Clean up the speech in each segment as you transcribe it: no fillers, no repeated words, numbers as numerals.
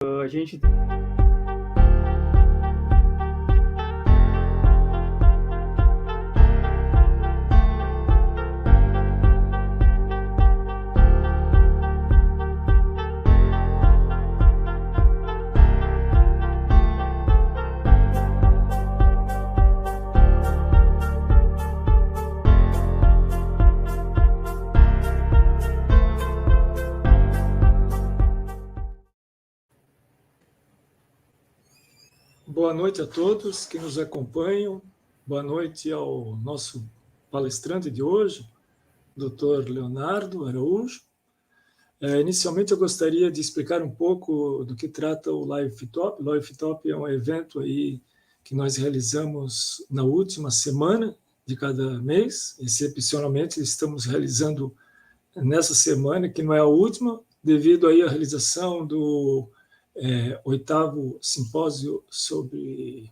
A gente Boa noite a todos que nos acompanham. Boa noite ao nosso palestrante de hoje, Dr. Leonardo Araújo. Inicialmente, eu gostaria de explicar um pouco do que trata o Live Top. O Live Top é um evento aí que nós realizamos na última semana de cada mês. Excepcionalmente, estamos realizando nessa semana, que não é a última, devido aí à realização do 8º simpósio sobre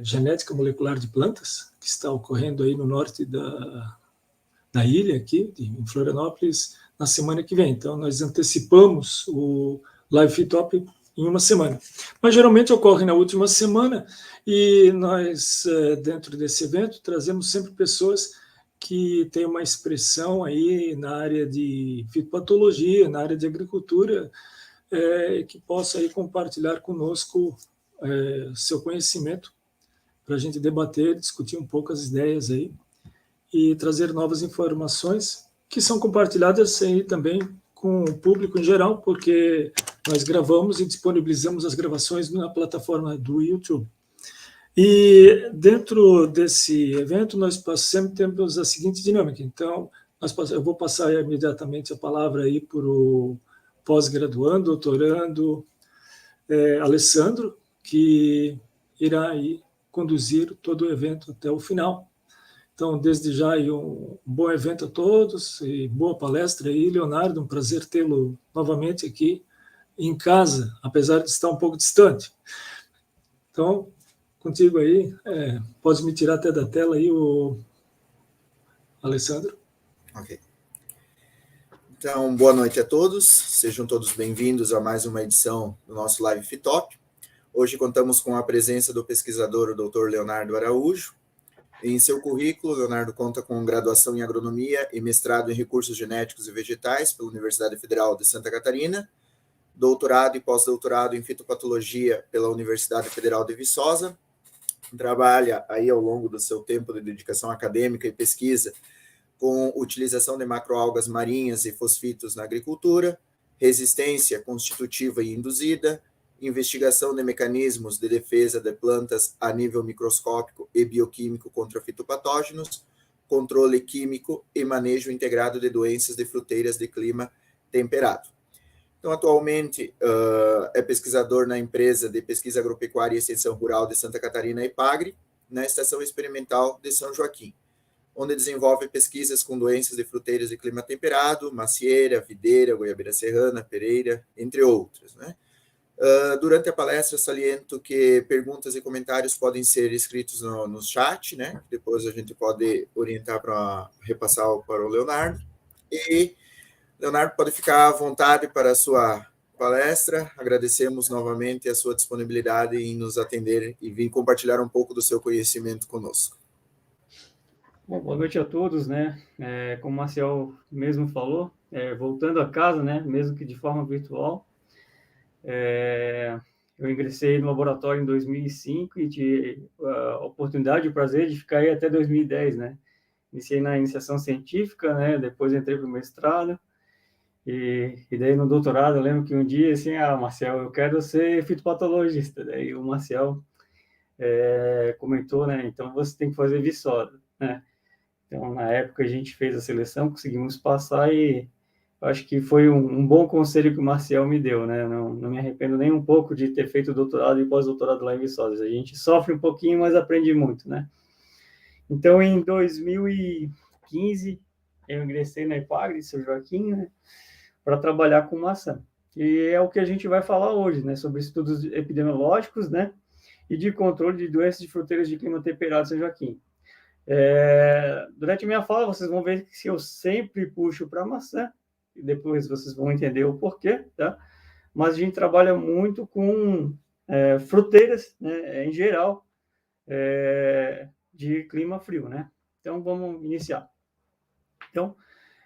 genética molecular de plantas, que está ocorrendo aí no norte da ilha, aqui, em Florianópolis, na semana que vem. Então, nós antecipamos o Live Top em uma semana. Mas, geralmente, ocorre na última semana, e nós, dentro desse evento, trazemos sempre pessoas que têm uma expressão aí na área de fitopatologia, na área de agricultura, que possa aí compartilhar conosco seu conhecimento para a gente debater, discutir um pouco as ideias aí e trazer novas informações que são compartilhadas aí também com o público em geral, porque nós gravamos e disponibilizamos as gravações na plataforma do YouTube. E dentro desse evento, nós sempre temos a seguinte dinâmica. Então, eu vou passar imediatamente a palavra aí para o pós-graduando, doutorando, Alessandro, que irá aí conduzir todo o evento até o final. Então, desde já, aí um bom evento a todos e boa palestra aí, Leonardo, um prazer tê-lo novamente aqui em casa, apesar de estar um pouco distante. Então, contigo aí, pode me tirar até da tela aí, o Alessandro. Ok. Então, boa noite a todos, sejam todos bem-vindos a mais uma edição do nosso Live Fitop. Hoje contamos com a presença do pesquisador, o Dr. Leonardo Araújo. Em seu currículo, Leonardo conta com graduação em agronomia e mestrado em recursos genéticos e vegetais pela Universidade Federal de Santa Catarina, doutorado e pós-doutorado em fitopatologia pela Universidade Federal de Viçosa. Trabalha aí ao longo do seu tempo de dedicação acadêmica e pesquisa com utilização de macroalgas marinhas e fosfitos na agricultura, resistência constitutiva e induzida, investigação de mecanismos de defesa de plantas a nível microscópico e bioquímico contra fitopatógenos, controle químico e manejo integrado de doenças de fruteiras de clima temperado. Então, atualmente, é pesquisador na empresa de pesquisa agropecuária e extensão rural de Santa Catarina, EPAGRE, na Estação Experimental de São Joaquim, onde desenvolve pesquisas com doenças de fruteiras de clima temperado, macieira, videira, goiabeira serrana, pereira, entre outras, né? Durante a palestra, saliento que perguntas e comentários podem ser escritos no chat, né? Depois a gente pode orientar para repassar para o Leonardo. E Leonardo pode ficar à vontade para a sua palestra. Agradecemos novamente a sua disponibilidade em nos atender e vir compartilhar um pouco do seu conhecimento conosco. Bom, boa noite a todos, né? Como o Marcel mesmo falou, voltando a casa, né? Mesmo que de forma virtual. Eu ingressei no laboratório em 2005 e tive a oportunidade e o prazer de ficar aí até 2010, né? Iniciei na iniciação científica, né? Depois entrei para o mestrado e daí no doutorado eu lembro que um dia, assim, Marcel, eu quero ser fitopatologista. Daí o Marcel comentou, né? Então você tem que fazer Viçosa, né? Então, na época, a gente fez a seleção, conseguimos passar e acho que foi um bom conselho que o Marcel me deu, né? Não me arrependo nem um pouco de ter feito doutorado e pós-doutorado lá em Viçosa. A gente sofre um pouquinho, mas aprende muito, né? Então, em 2015, eu ingressei na EPAGRE, São Joaquim, né? Para trabalhar com maçã. E é o que a gente vai falar hoje, né? Sobre estudos epidemiológicos, né? E de controle de doenças de fruteiras de clima temperado, São Joaquim. Durante a minha fala, vocês vão ver que eu sempre puxo para a maçã, e depois vocês vão entender o porquê, tá? mas a gente trabalha muito com fruteiras, né, em geral, de clima frio, né? Então, vamos iniciar. Então,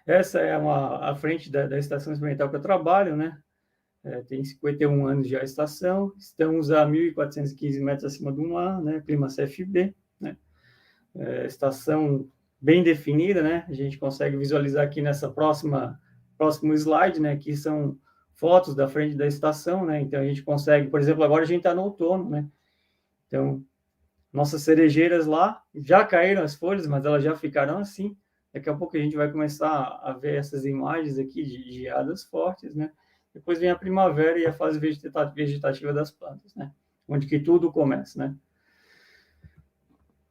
essa é a frente da estação experimental que eu trabalho, né? Tem 51 anos já a estação, estamos a 1.415 metros acima do mar, né? Clima CFB, né? Estação bem definida, né? A gente consegue visualizar aqui nessa próximo slide, né? Que são fotos da frente da estação, né? Então, a gente consegue, por exemplo, agora a gente está no outono, né? Então, nossas cerejeiras lá já caíram as folhas, mas elas já ficaram assim. Daqui a pouco a gente vai começar a ver essas imagens aqui de geadas fortes, né? Depois vem a primavera e a fase vegetativa das plantas, né? Onde que tudo começa, né?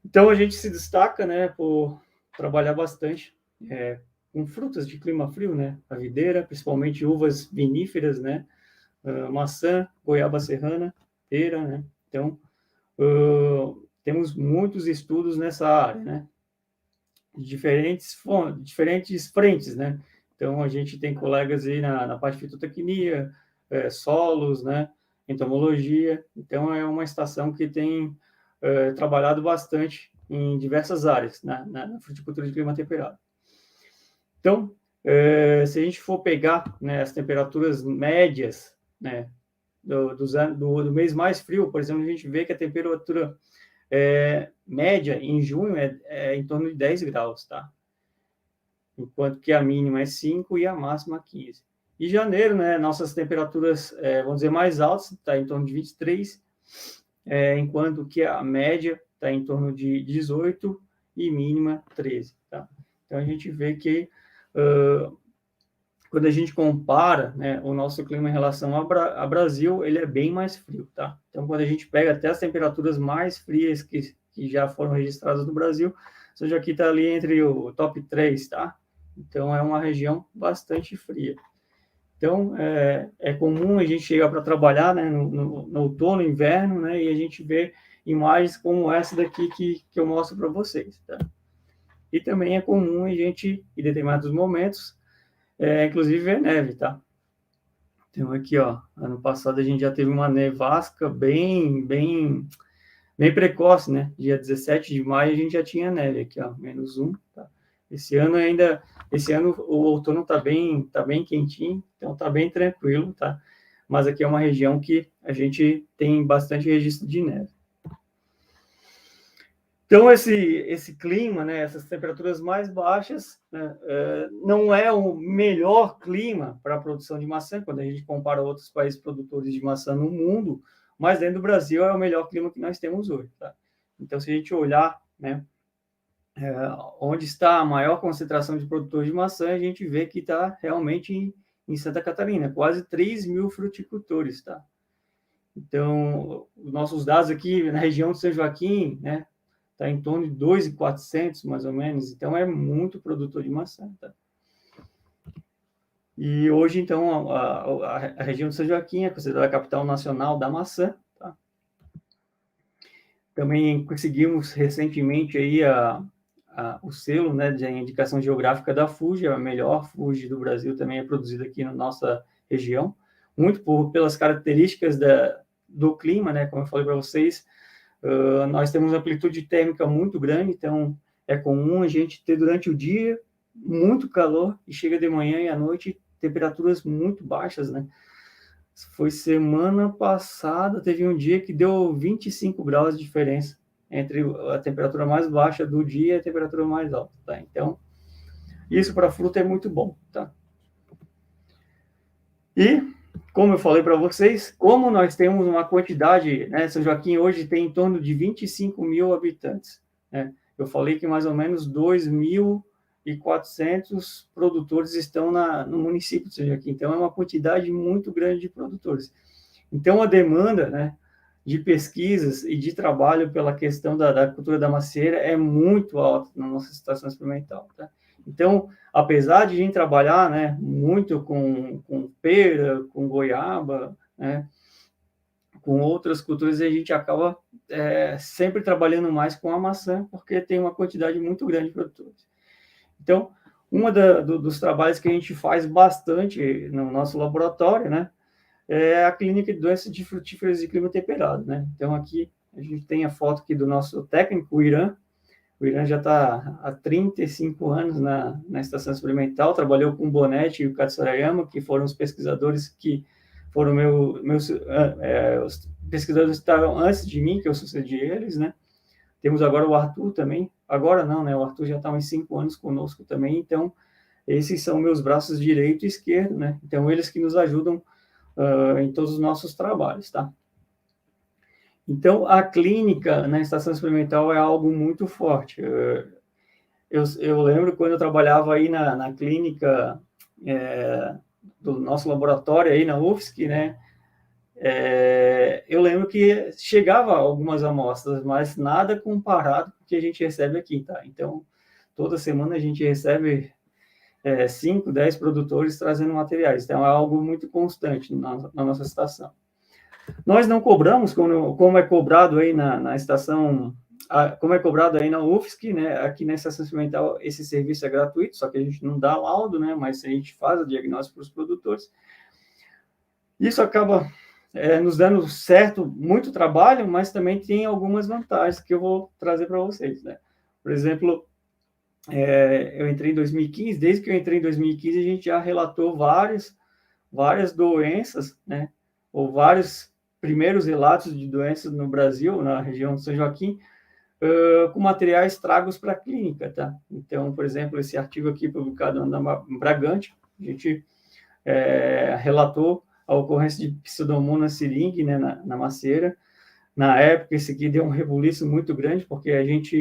Então, a gente se destaca, né, por trabalhar bastante com frutas de clima frio, né? A videira, principalmente uvas viníferas, né? Maçã, goiaba serrana, pera, né? Então, temos muitos estudos nessa área, né? De diferentes frentes, né? Então, a gente tem colegas aí na parte de fitotecnia, solos, né? Entomologia. Então, é uma estação que tem trabalhado bastante em diversas áreas, né? Na fruticultura de clima temperado. Então, se a gente for pegar, né, as temperaturas médias, né, do mês mais frio, por exemplo, a gente vê que a temperatura média em junho é em torno de 10 graus, tá? Enquanto que a mínima é 5 e a máxima 15. E janeiro, né, nossas temperaturas, vamos dizer, mais altas, está em torno de 23, enquanto que a média está em torno de 18 e mínima 13, tá? Então, a gente vê que quando a gente compara, né, o nosso clima em relação ao Brasil, ele é bem mais frio, tá? Então, quando a gente pega até as temperaturas mais frias que já foram registradas no Brasil, São Joaquim está ali entre o top 3, tá? Então, é uma região bastante fria. Então, é comum a gente chegar para trabalhar, né, no outono, inverno, né, e a gente vê imagens como essa daqui que eu mostro para vocês, tá? E também é comum a gente, em determinados momentos, inclusive ver neve, tá? Então, aqui, ó, ano passado a gente já teve uma nevasca bem precoce, né? Dia 17 de maio a gente já tinha neve aqui, ó, -1, tá? Esse ano o outono tá bem quentinho, então tá bem tranquilo, tá? Mas aqui é uma região que a gente tem bastante registro de neve. Então, esse clima, né, essas temperaturas mais baixas, né, não é o melhor clima para a produção de maçã, quando a gente compara outros países produtores de maçã no mundo, mas dentro do Brasil é o melhor clima que nós temos hoje, tá? Então, se a gente olhar, né, onde está a maior concentração de produtores de maçã, a gente vê que está realmente em Santa Catarina, quase 3 mil fruticultores, tá? Então, os nossos dados aqui na região de São Joaquim, né, está em torno de 2.400, mais ou menos. Então, é muito produtor de maçã, tá? E hoje, então, a região de São Joaquim é considerada a capital nacional da maçã, tá? Também conseguimos recentemente aí o selo, né, de indicação geográfica da Fuji, a melhor Fuji do Brasil também é produzida aqui na nossa região, muito pelas características do clima, né, como eu falei para vocês. Nós temos uma amplitude térmica muito grande, então é comum a gente ter durante o dia muito calor e chega de manhã e à noite temperaturas muito baixas, né? Foi semana passada, teve um dia que deu 25 graus de diferença entre a temperatura mais baixa do dia e a temperatura mais alta, tá? Então, isso para fruta é muito bom, tá? E como eu falei para vocês, como nós temos uma quantidade, né, São Joaquim hoje tem em torno de 25 mil habitantes, né? Eu falei que mais ou menos 2.400 produtores estão no município de São Joaquim, então é uma quantidade muito grande de produtores. Então, a demanda, né, de pesquisas e de trabalho pela questão da cultura da macieira é muito alta na nossa estação experimental, tá? Então, apesar de a gente trabalhar, né, muito com pera, com goiaba, né, com outras culturas, a gente acaba sempre trabalhando mais com a maçã, porque tem uma quantidade muito grande de produtores. Então, dos trabalhos que a gente faz bastante no nosso laboratório, né, é a clínica de doenças de frutíferas de clima temperado, né? Então, aqui a gente tem a foto aqui do nosso técnico, o Irã. O Irã já está há 35 anos na estação experimental, trabalhou com o Bonetti e o Katsurayama, que foram os pesquisadores que foram os pesquisadores que estavam antes de mim, que eu sucedi eles, né? Temos agora o Arthur também, agora não, né? O Arthur já está há uns 5 anos conosco também, então esses são meus braços direito e esquerdo, né? Então eles que nos ajudam em todos os nossos trabalhos, tá? Então, a clínica na estação experimental é algo muito forte. Eu lembro quando eu trabalhava aí na clínica do nosso laboratório aí na UFSC, né? Eu lembro que chegava algumas amostras, mas nada comparado com o que a gente recebe aqui, tá? Então, toda semana a gente recebe 5, 10 produtores trazendo materiais. Então, é algo muito constante na nossa estação. Nós não cobramos, como é cobrado aí na estação, como é cobrado aí na UFSC, né? Aqui na estação experimental, esse serviço é gratuito, só que a gente não dá laudo, né? Mas a gente faz o diagnóstico para os produtores. Isso acaba nos dando muito trabalho, mas também tem algumas vantagens que eu vou trazer para vocês, né? Por exemplo, eu entrei em 2015, desde que eu entrei em 2015, a gente já relatou várias doenças, né? Ou vários primeiros relatos de doenças no Brasil, na região de São Joaquim, com materiais tragos para a clínica, tá? Então, por exemplo, esse artigo aqui publicado na Bragante, a gente relatou a ocorrência de Pseudomonas syringae, né, na macieira. Na época, esse aqui deu um rebuliço muito grande, porque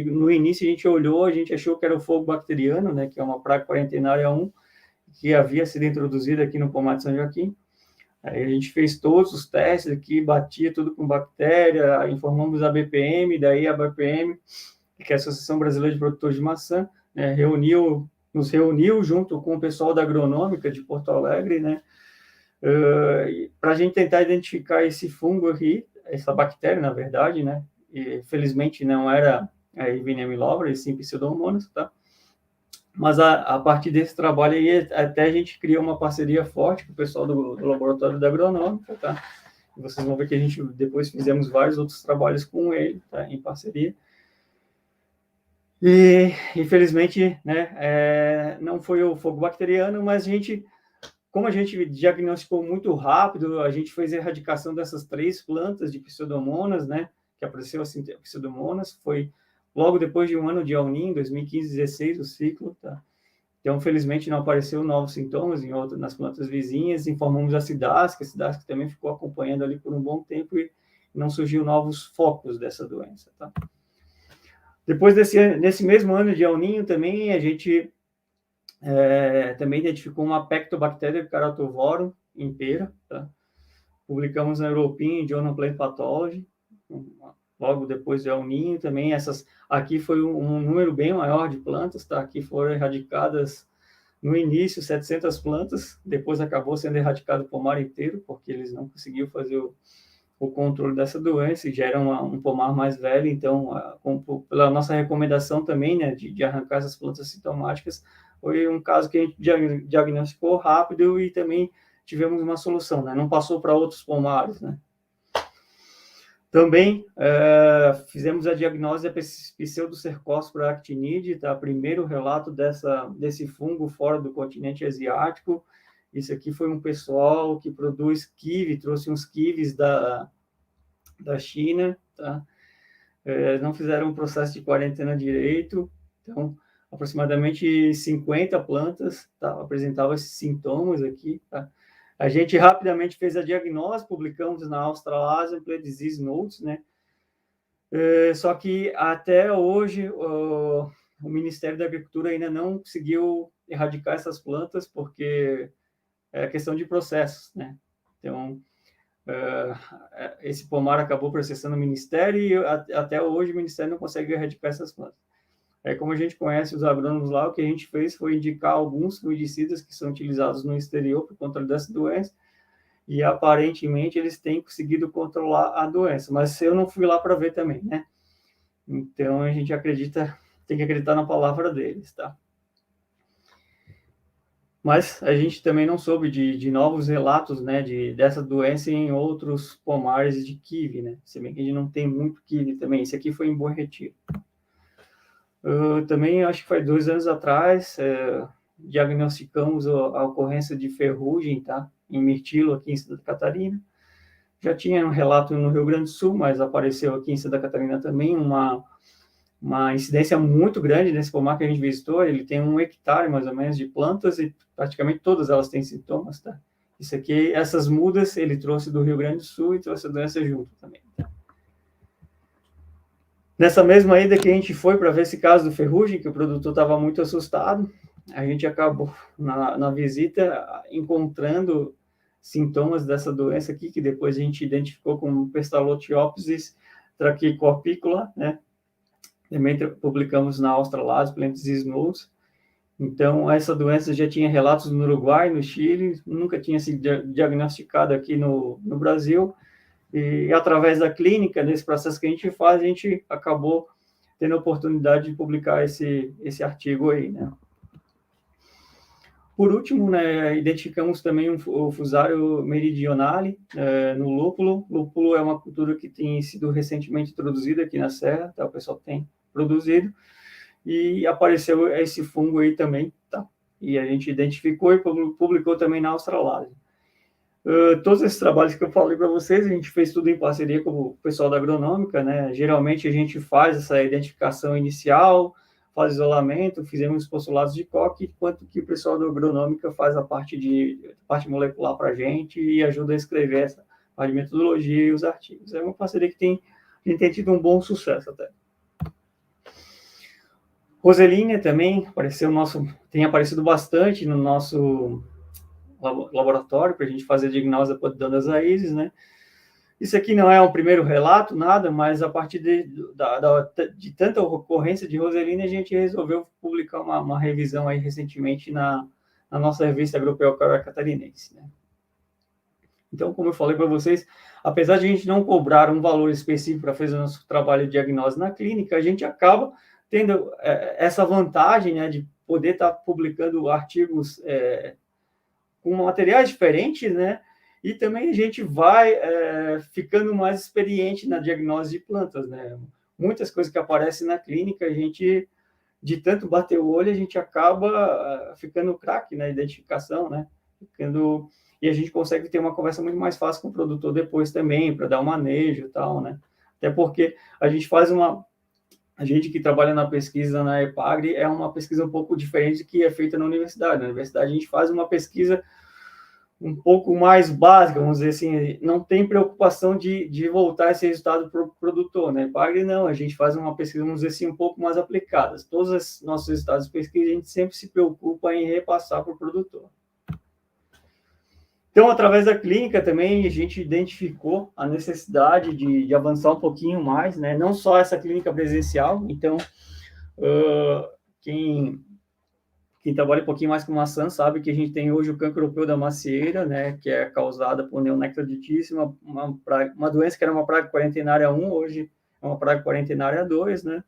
no início, a gente achou que era o fogo bacteriano, né, que é uma praga quarentenária 1, que havia sido introduzida aqui no pomar de São Joaquim. Aí a gente fez todos os testes aqui, batia tudo com bactéria, informamos a BPM, daí a BPM, que é a Associação Brasileira de Produtores de Maçã, né, nos reuniu junto com o pessoal da agronômica de Porto Alegre, né, para a gente tentar identificar esse fungo aqui, essa bactéria, na verdade, né, e felizmente não era a Erwinia milobra, e sim Pseudomonas, tá? Mas a partir desse trabalho aí, até a gente criou uma parceria forte com o pessoal do laboratório da agronômica, tá? E vocês vão ver que a gente depois fizemos vários outros trabalhos com ele, tá? Em parceria. E, infelizmente, né, não foi o fogo bacteriano, mas como a gente diagnosticou muito rápido, a gente fez a erradicação dessas 3 plantas de Pseudomonas, né? Que apareceu assim, Pseudomonas, foi logo depois de um ano de El Niño, 2015-16, o ciclo, tá? Então, felizmente, não apareceu novos sintomas nas plantas vizinhas. Informamos a Cidasc também ficou acompanhando ali por um bom tempo e não surgiu novos focos dessa doença, tá? Depois nesse mesmo ano de El Niño também, a gente também identificou uma Pectobacteria Keratovorum em pera, tá? Publicamos na European Journal of Plant Pathology, logo depois do El Niño também. Aqui foi um número bem maior de plantas, tá? Aqui foram erradicadas no início 700 plantas, depois acabou sendo erradicado o pomar inteiro, porque eles não conseguiam fazer o controle dessa doença, e já era um pomar mais velho. Então, pela nossa recomendação também, né, de arrancar essas plantas sintomáticas, foi um caso que a gente diagnosticou rápido e também tivemos uma solução, né? Não passou para outros pomares, né? Também fizemos a diagnose da Pseudocercospora actinide, tá? Primeiro relato desse fungo fora do continente asiático. Isso aqui foi um pessoal que produz kiwi, trouxe uns kiwis da China, tá? Não fizeram um processo de quarentena direito, então aproximadamente 50 plantas, tá? Apresentavam esses sintomas aqui, tá? A gente rapidamente fez a diagnose, publicamos na Australasian Plant Disease Notes, né? Só que até hoje o Ministério da Agricultura ainda não conseguiu erradicar essas plantas, porque é questão de processos, né? Então, esse pomar acabou processando o Ministério e até hoje o Ministério não consegue erradicar essas plantas. Como a gente conhece os agrônomos lá, o que a gente fez foi indicar alguns fungicidas que são utilizados no exterior para o controle dessa doença, e aparentemente eles têm conseguido controlar a doença, mas eu não fui lá para ver também, né? Então a gente tem que acreditar na palavra deles, tá? Mas a gente também não soube de novos relatos, né, dessa doença em outros pomares de kiwi, né? Se bem que a gente não tem muito kiwi também. Esse aqui foi em Bom Retiro. Também, acho que foi 2 anos atrás, diagnosticamos a ocorrência de ferrugem, tá? Em mirtilo, aqui em Santa Catarina. Já tinha um relato no Rio Grande do Sul, mas apareceu aqui em Santa Catarina também uma incidência muito grande nesse pomar que a gente visitou. Ele tem 1 hectare, mais ou menos, de plantas e praticamente todas elas têm sintomas, tá? Isso aqui, essas mudas, ele trouxe do Rio Grande do Sul e trouxe a doença junto também, tá? Nessa mesma ida que a gente foi para ver esse caso do ferrugem, que o produtor estava muito assustado, a gente acabou, na visita, encontrando sintomas dessa doença aqui, que depois a gente identificou como Pestalotiopsis tracheocorpicula, né? Também publicamos na Australase, Plants Snows. Então, essa doença já tinha relatos no Uruguai, no Chile, nunca tinha sido diagnosticada aqui no Brasil. E através da clínica, nesse processo que a gente faz, a gente acabou tendo a oportunidade de publicar esse artigo aí, né? Por último, né, identificamos também o Fusarium meridionale no lúpulo. Lúpulo é uma cultura que tem sido recentemente introduzida aqui na Serra, tá? O pessoal tem produzido, e apareceu esse fungo aí também, tá? E a gente identificou e publicou também na Australase. Todos esses trabalhos que eu falei para vocês, a gente fez tudo em parceria com o pessoal da agronômica, né? Geralmente a gente faz essa identificação inicial, faz isolamento, fizemos os postulados de Koch, enquanto que o pessoal da agronômica faz a parte molecular para a gente e ajuda a escrever essa parte de metodologia e os artigos. É uma parceria que a gente tem tido um bom sucesso até. Roselinha também tem aparecido bastante no nosso laboratório para a gente fazer a diagnose da podridão das raízes, né? Isso aqui não é um primeiro relato, nada, mas a partir de tanta ocorrência de Roselinha, a gente resolveu publicar uma revisão aí recentemente na nossa revista Agropecuária Catarinense, né? Então, como eu falei para vocês, apesar de a gente não cobrar um valor específico para fazer o nosso trabalho de diagnose na clínica, a gente acaba tendo essa vantagem, né, de poder estar publicando artigos com materiais diferentes, né? E também a gente vai ficando mais experiente na diagnose de plantas, né? Muitas coisas que aparecem na clínica, a gente, de tanto bater o olho, a gente acaba ficando craque na identificação, né? E a gente consegue ter uma conversa muito mais fácil com o produtor depois também, para dar um manejo e tal, né? Até porque a gente que trabalha na pesquisa na EPAGRE é uma pesquisa um pouco diferente que é feita na universidade. Na universidade a gente faz uma pesquisa um pouco mais básica, vamos dizer assim, não tem preocupação de voltar esse resultado para o produtor, né? EPAGRE não, a gente faz uma pesquisa, vamos dizer assim, um pouco mais aplicada. Todos os nossos resultados de pesquisa a gente sempre se preocupa em repassar para o produtor. Então, através da clínica também, a gente identificou a necessidade de avançar um pouquinho mais, né? Não só essa clínica presencial, então, quem trabalha um pouquinho mais com maçã sabe que a gente tem hoje o cancro europeu da macieira, né? Que é causada por neonectoditise, uma doença que era uma praga quarentenária 1, hoje é uma praga quarentenária 2, né?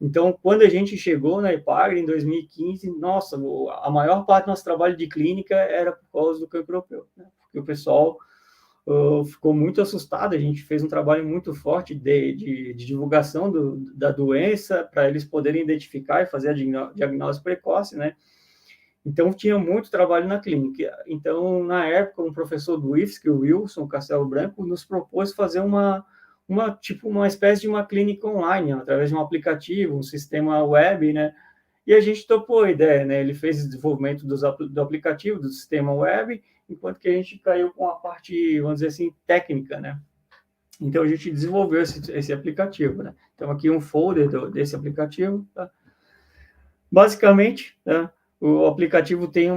Então, quando a gente chegou na EPAGRE em 2015, nossa, a maior parte do nosso trabalho de clínica era por causa do cancro europeu, né? Porque o pessoal ficou muito assustado. A gente fez um trabalho muito forte de divulgação da doença para eles poderem identificar e fazer a diagnose precoce, né? Então, tinha muito trabalho na clínica. Então, na época, um professor do IFSC, o Wilson Castelo Branco, nos propôs fazer uma espécie de uma clínica online, através de um aplicativo, um sistema web, né? E a gente topou a ideia, né? Ele fez o desenvolvimento do aplicativo, do sistema web, enquanto que a gente caiu com a parte, vamos dizer assim, técnica, né? Então, a gente desenvolveu esse aplicativo, né? Então, aqui um folder desse aplicativo, tá? Basicamente, né, o aplicativo tem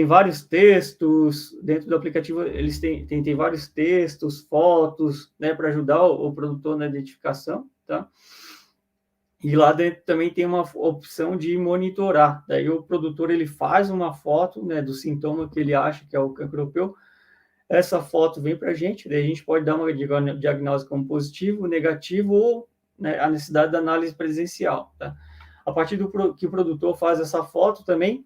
vários textos, dentro do aplicativo eles têm vários textos, fotos, né, para ajudar o produtor na identificação, tá? E lá dentro também tem uma opção de monitorar. Daí o produtor ele faz uma foto, né, do sintoma que ele acha que é o cancro europeu. Essa foto vem para a gente, daí a gente pode dar uma diagnose como positivo, negativo ou, né, a necessidade da análise presencial, tá? A partir do que o produtor faz essa foto também,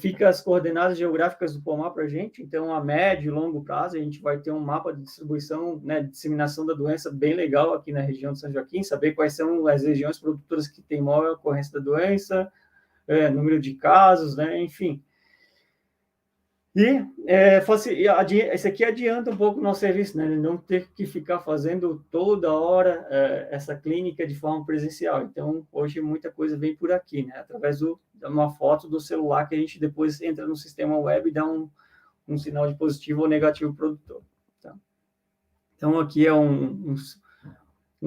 Fica as coordenadas geográficas do pomar para a gente, então a médio e longo prazo a gente vai ter um mapa de distribuição, né, de disseminação da doença bem legal aqui na região de São Joaquim, saber quais são as regiões produtoras que têm maior ocorrência da doença, número de casos, né, enfim. E isso aqui adianta um pouco o nosso serviço, né? Não ter que ficar fazendo toda hora essa clínica de forma presencial. Então, hoje muita coisa vem por aqui, né? Através de uma foto do celular que a gente depois entra no sistema web e dá um sinal de positivo ou negativo para o produtor. Tá? Então, aqui é um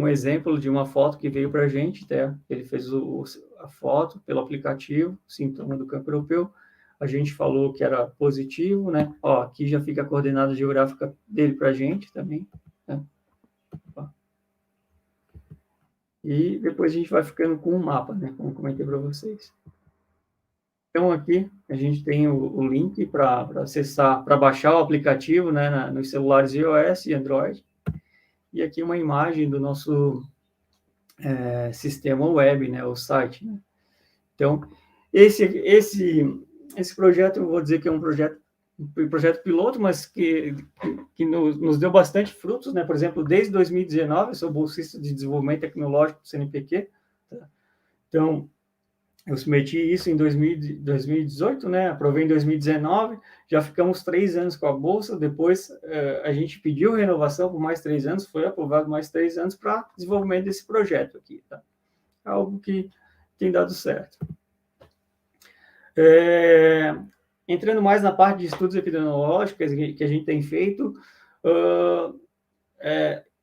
exemplo de uma foto que veio para a gente, tá? Ele fez a foto pelo aplicativo, sintoma do cancro europeu. A gente falou que era positivo, né? Ó, aqui já fica a coordenada geográfica dele para a gente também. Né? E depois a gente vai ficando com um mapa, né? Como comentei para vocês. Então, aqui a gente tem o link para acessar, para baixar o aplicativo, né? Nos celulares iOS e Android. E aqui uma imagem do nosso sistema web, né? O site, né? Então, esse projeto, eu vou dizer que é um projeto piloto, mas que nos deu bastante frutos, né? Por exemplo, desde 2019, eu sou bolsista de desenvolvimento tecnológico do CNPq, tá? Então, eu submeti isso em 2018, né? Aprovei em 2019, já ficamos 3 anos com a bolsa, depois a gente pediu renovação por mais 3 anos, foi aprovado mais 3 anos para desenvolvimento desse projeto aqui, tá? Algo que tem dado certo. Entrando mais na parte de estudos epidemiológicos que a gente tem feito,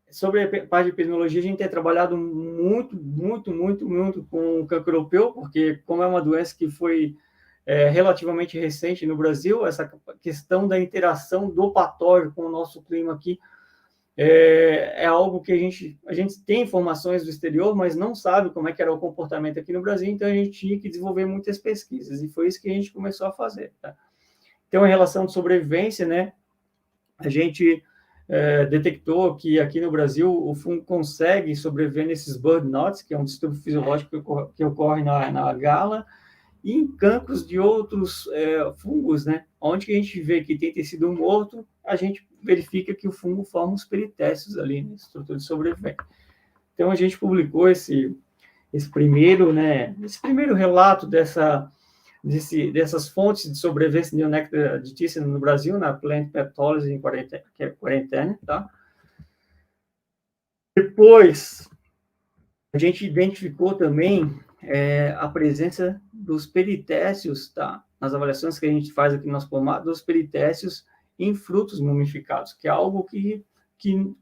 sobre a parte de epidemiologia, a gente tem trabalhado muito com o cancro europeu, porque como é uma doença que foi relativamente recente no Brasil, essa questão da interação do patógeno com o nosso clima aqui é algo que a gente tem informações do exterior, mas não sabe como é que era o comportamento aqui no Brasil, então a gente tinha que desenvolver muitas pesquisas, e foi isso que a gente começou a fazer. Tá? Então, em relação de sobrevivência, né, a gente detectou que aqui no Brasil o fungo consegue sobreviver nesses bird knots, que é um distúrbio fisiológico que ocorre na gala, e em cancros de outros fungos, né, onde que a gente vê que tem tecido morto, a gente verifica que o fungo forma os peritécios ali na estrutura de sobrevivência. Então, a gente publicou esse primeiro relato dessas fontes de sobrevivência de Neonecta diticina no Brasil, na Plant Pathology em quarentena, tá? Depois, a gente identificou também a presença dos peritécios, tá? Nas avaliações que a gente faz aqui no nosso pomar, dos peritécios em frutos mumificados, que é algo que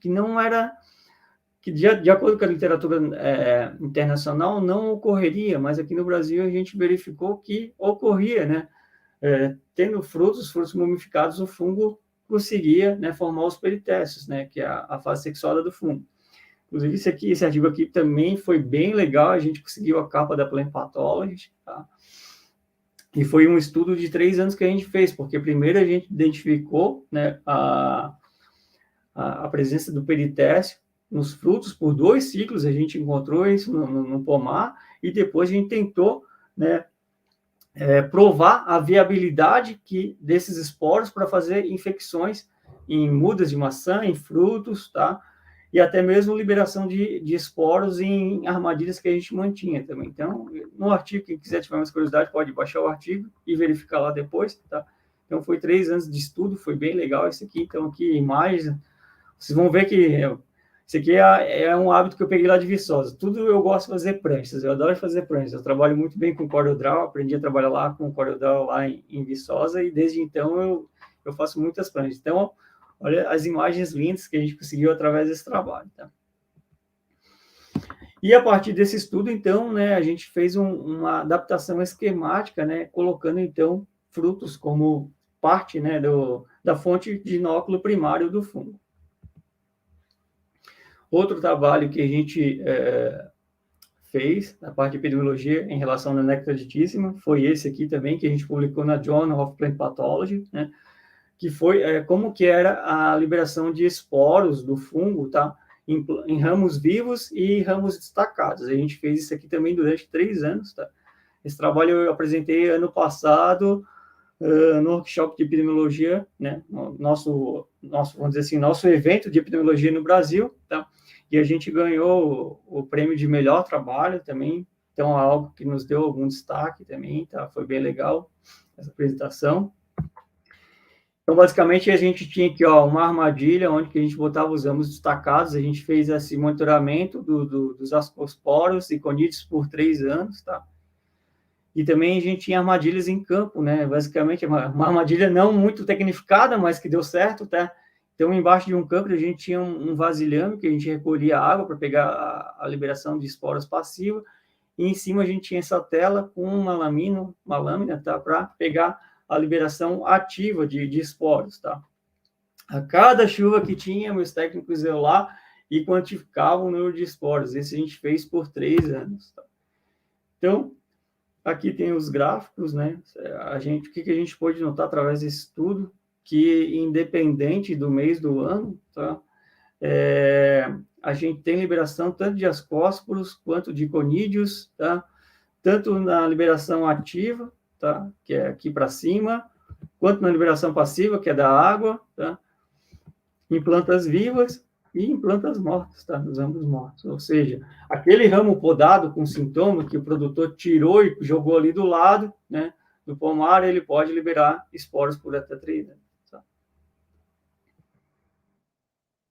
não era, que de acordo com a literatura internacional não ocorreria, mas aqui no Brasil a gente verificou que ocorria, né? Tendo frutos mumificados, o fungo conseguia, né, formar os peritécios, né, que é a fase sexuada do fungo. Inclusive, esse artigo aqui também foi bem legal, a gente conseguiu a capa da Plant Pathology, tá? E foi um estudo de 3 anos que a gente fez, porque primeiro a gente identificou, né, a presença do peritécio nos frutos, por 2 ciclos a gente encontrou isso no pomar, e depois a gente tentou, né, provar a viabilidade desses esporos para fazer infecções em mudas de maçã, em frutos, tá? E até mesmo liberação de esporos em armadilhas que a gente mantinha também. Então, no artigo, quem quiser tiver mais curiosidade, pode baixar o artigo e verificar lá depois, tá? Então, foi 3 anos de estudo, foi bem legal esse aqui. Então, aqui, imagens, vocês vão ver que isso aqui é um hábito que eu peguei lá de Viçosa. Tudo eu gosto de fazer pranchas, eu adoro fazer pranchas. Eu trabalho muito bem com CorelDRAW, aprendi a trabalhar lá com CorelDRAW lá em Viçosa, e desde então eu faço muitas pranchas. Então, olha as imagens lindas que a gente conseguiu através desse trabalho, tá? E a partir desse estudo, então, né, a gente fez uma adaptação esquemática, né, colocando, então, frutos como parte, né, da fonte de inóculo primário do fungo. Outro trabalho que a gente fez, na parte de epidemiologia, em relação à Neonecta diticina, foi esse aqui também, que a gente publicou na Journal of Plant Pathology, né, que foi como que era a liberação de esporos do fungo, tá? Em ramos vivos e ramos destacados. A gente fez isso aqui também durante 3 anos, tá? Esse trabalho eu apresentei ano passado no workshop de epidemiologia, né? Nosso, vamos dizer assim, nosso evento de epidemiologia no Brasil, tá? E a gente ganhou o prêmio de melhor trabalho também, então é algo que nos deu algum destaque também, tá? Foi bem legal essa apresentação. Então, basicamente, a gente tinha aqui, ó, uma armadilha onde que a gente botava os ramos destacados, a gente fez esse monitoramento dos ascosporos e conídeos por 3 anos, tá? E também a gente tinha armadilhas em campo, né? Basicamente, uma armadilha não muito tecnificada, mas que deu certo, tá? Então, embaixo de um campo, a gente tinha um vasilhame, que a gente recolhia água para pegar a liberação de esporas passivas, e em cima a gente tinha essa tela com uma lâmina, tá? Para pegar a liberação ativa de esporos, tá? A cada chuva que tinha, meus técnicos iam lá e quantificavam o número de esporos. Isso a gente fez por 3 anos, tá? Então, aqui tem os gráficos, né? O que a gente pode notar através desse estudo? Que, independente do mês do ano, tá? A gente tem liberação tanto de ascósporos quanto de conídeos, tá? Tanto na liberação ativa, tá? Que é aqui para cima, quanto na liberação passiva, que é da água, tá? Em plantas vivas e em plantas mortas, tá? Nos ramos mortos. Ou seja, aquele ramo podado com sintoma que o produtor tirou e jogou ali do lado, né? Do pomar, ele pode liberar esporos por até 3 anos.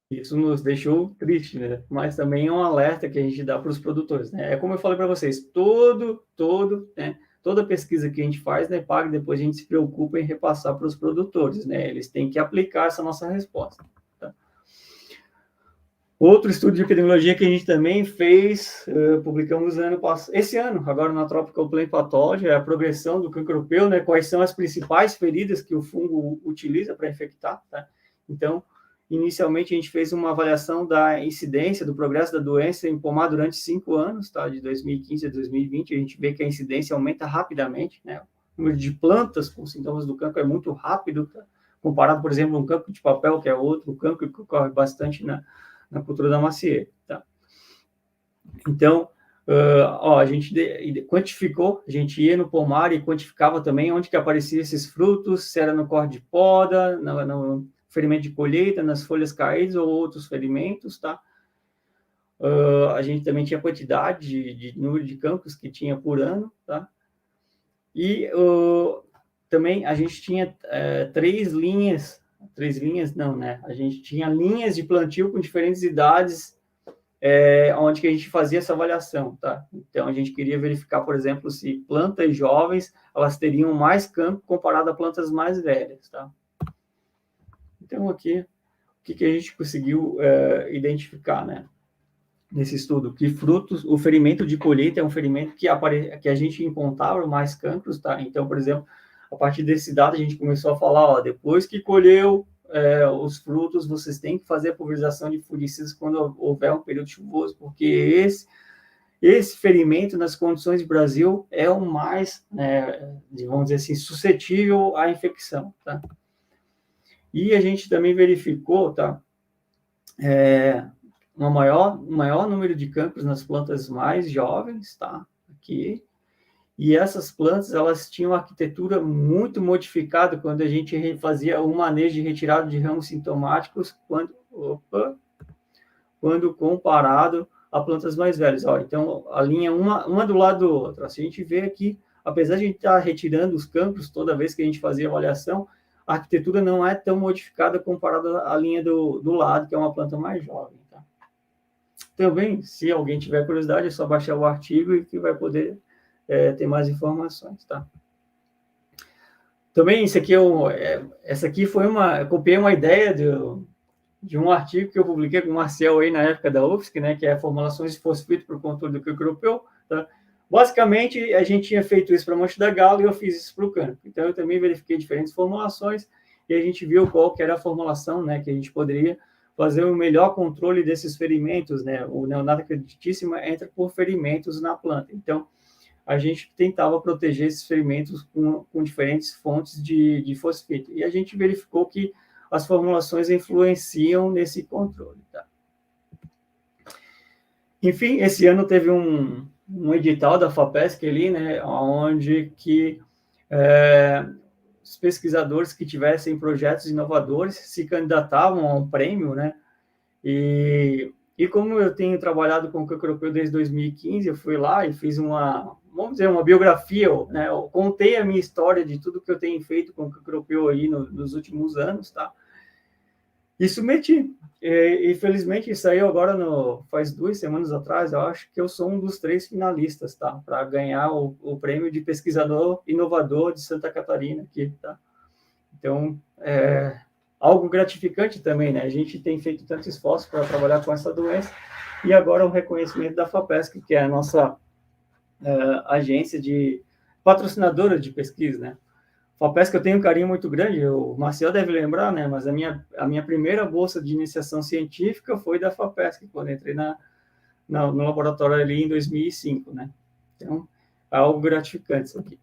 Isso nos deixou triste, né? Mas também é um alerta que a gente dá para os produtores, né? É como eu falei para vocês, né? Toda pesquisa que a gente faz, né, paga, depois a gente se preocupa em repassar para os produtores, né? Eles têm que aplicar essa nossa resposta. Tá? Outro estudo de epidemiologia que a gente também fez, publicamos esse ano, agora na Tropical Plant Pathology, é a progressão do cancro europeu, né? Quais são as principais feridas que o fungo utiliza para infectar, tá? Então, inicialmente, a gente fez uma avaliação da incidência, do progresso da doença em pomar durante 5 anos, tá? De 2015 a 2020, a gente vê que a incidência aumenta rapidamente, né? O número de plantas com sintomas do cancro é muito rápido, tá? Comparado, por exemplo, um cancro de papel, que é outro cancro que ocorre bastante na cultura da macieira, tá? Então, a gente quantificou, a gente ia no pomar e quantificava também onde que apareciam esses frutos, se era no corte de poda, no ferimento de colheita, nas folhas caídas ou outros ferimentos, tá? A gente também tinha quantidade de número de cancros que tinha por ano, tá? E também a gente tinha 3 linhas não, né? A gente tinha linhas de plantio com diferentes idades, onde que a gente fazia essa avaliação, tá? Então, a gente queria verificar, por exemplo, se plantas jovens, elas teriam mais cancro comparado a plantas mais velhas, tá? Então, aqui, o que a gente conseguiu identificar, né? Nesse estudo, que o ferimento de colheita é um ferimento que a gente encontrava mais cancros, tá? Então, por exemplo, a partir desse dado, a gente começou a falar, ó, depois que colheu os frutos, vocês têm que fazer a pulverização de fungicidas quando houver um período chuvoso, porque esse ferimento, nas condições do Brasil, é o mais, vamos dizer assim, suscetível à infecção, tá? E a gente também verificou, tá? Um maior número de cancros nas plantas mais jovens, tá? Aqui. E essas plantas, elas tinham uma arquitetura muito modificada quando a gente fazia o manejo de retirada de ramos sintomáticos quando comparado a plantas mais velhas. Ó, então, a linha uma do lado do outro. Assim, a gente vê aqui, apesar de a gente estar retirando os cancros toda vez que a gente fazia avaliação, a arquitetura não é tão modificada comparada à linha do lado, que é uma planta mais jovem. Tá? Também, se alguém tiver curiosidade, é só baixar o artigo e que vai poder ter mais informações. Tá? Também, essa aqui foi eu copiei uma ideia de um artigo que eu publiquei com o Marcel aí na época da UFSC, né, que é formulações de fosfito para o controle do cancro europeu. Tá? Basicamente, a gente tinha feito isso para a mancha da gala e eu fiz isso para o cancro. Então, eu também verifiquei diferentes formulações e a gente viu qual que era a formulação, né, que a gente poderia fazer o melhor controle desses ferimentos, né? O neonato creditíssima entra por ferimentos na planta. Então, a gente tentava proteger esses ferimentos com diferentes fontes de fosfito. E a gente verificou que as formulações influenciam nesse controle. Tá? Enfim, esse ano teve um edital da FAPESC ali, né, onde que os pesquisadores que tivessem projetos inovadores se candidatavam a um prêmio, né, e como eu tenho trabalhado com o Coco Europeu desde 2015, eu fui lá e fiz vamos dizer, uma biografia, né, eu contei a minha história de tudo que eu tenho feito com o Coco Europeu aí nos últimos anos, tá, e submeti. E felizmente saiu agora faz 2 semanas atrás, eu acho que eu sou um dos 3 finalistas, tá? Para ganhar o prêmio de pesquisador inovador de Santa Catarina aqui, tá? Então, algo gratificante também, né? A gente tem feito tanto esforço para trabalhar com essa doença e agora o reconhecimento da FAPESC, que é a nossa agência patrocinadora de pesquisa, né? FAPESC eu tenho um carinho muito grande, o Marcel deve lembrar, né, mas a minha primeira bolsa de iniciação científica foi da FAPESC, quando entrei no laboratório ali em 2005, né, então é algo gratificante isso aqui.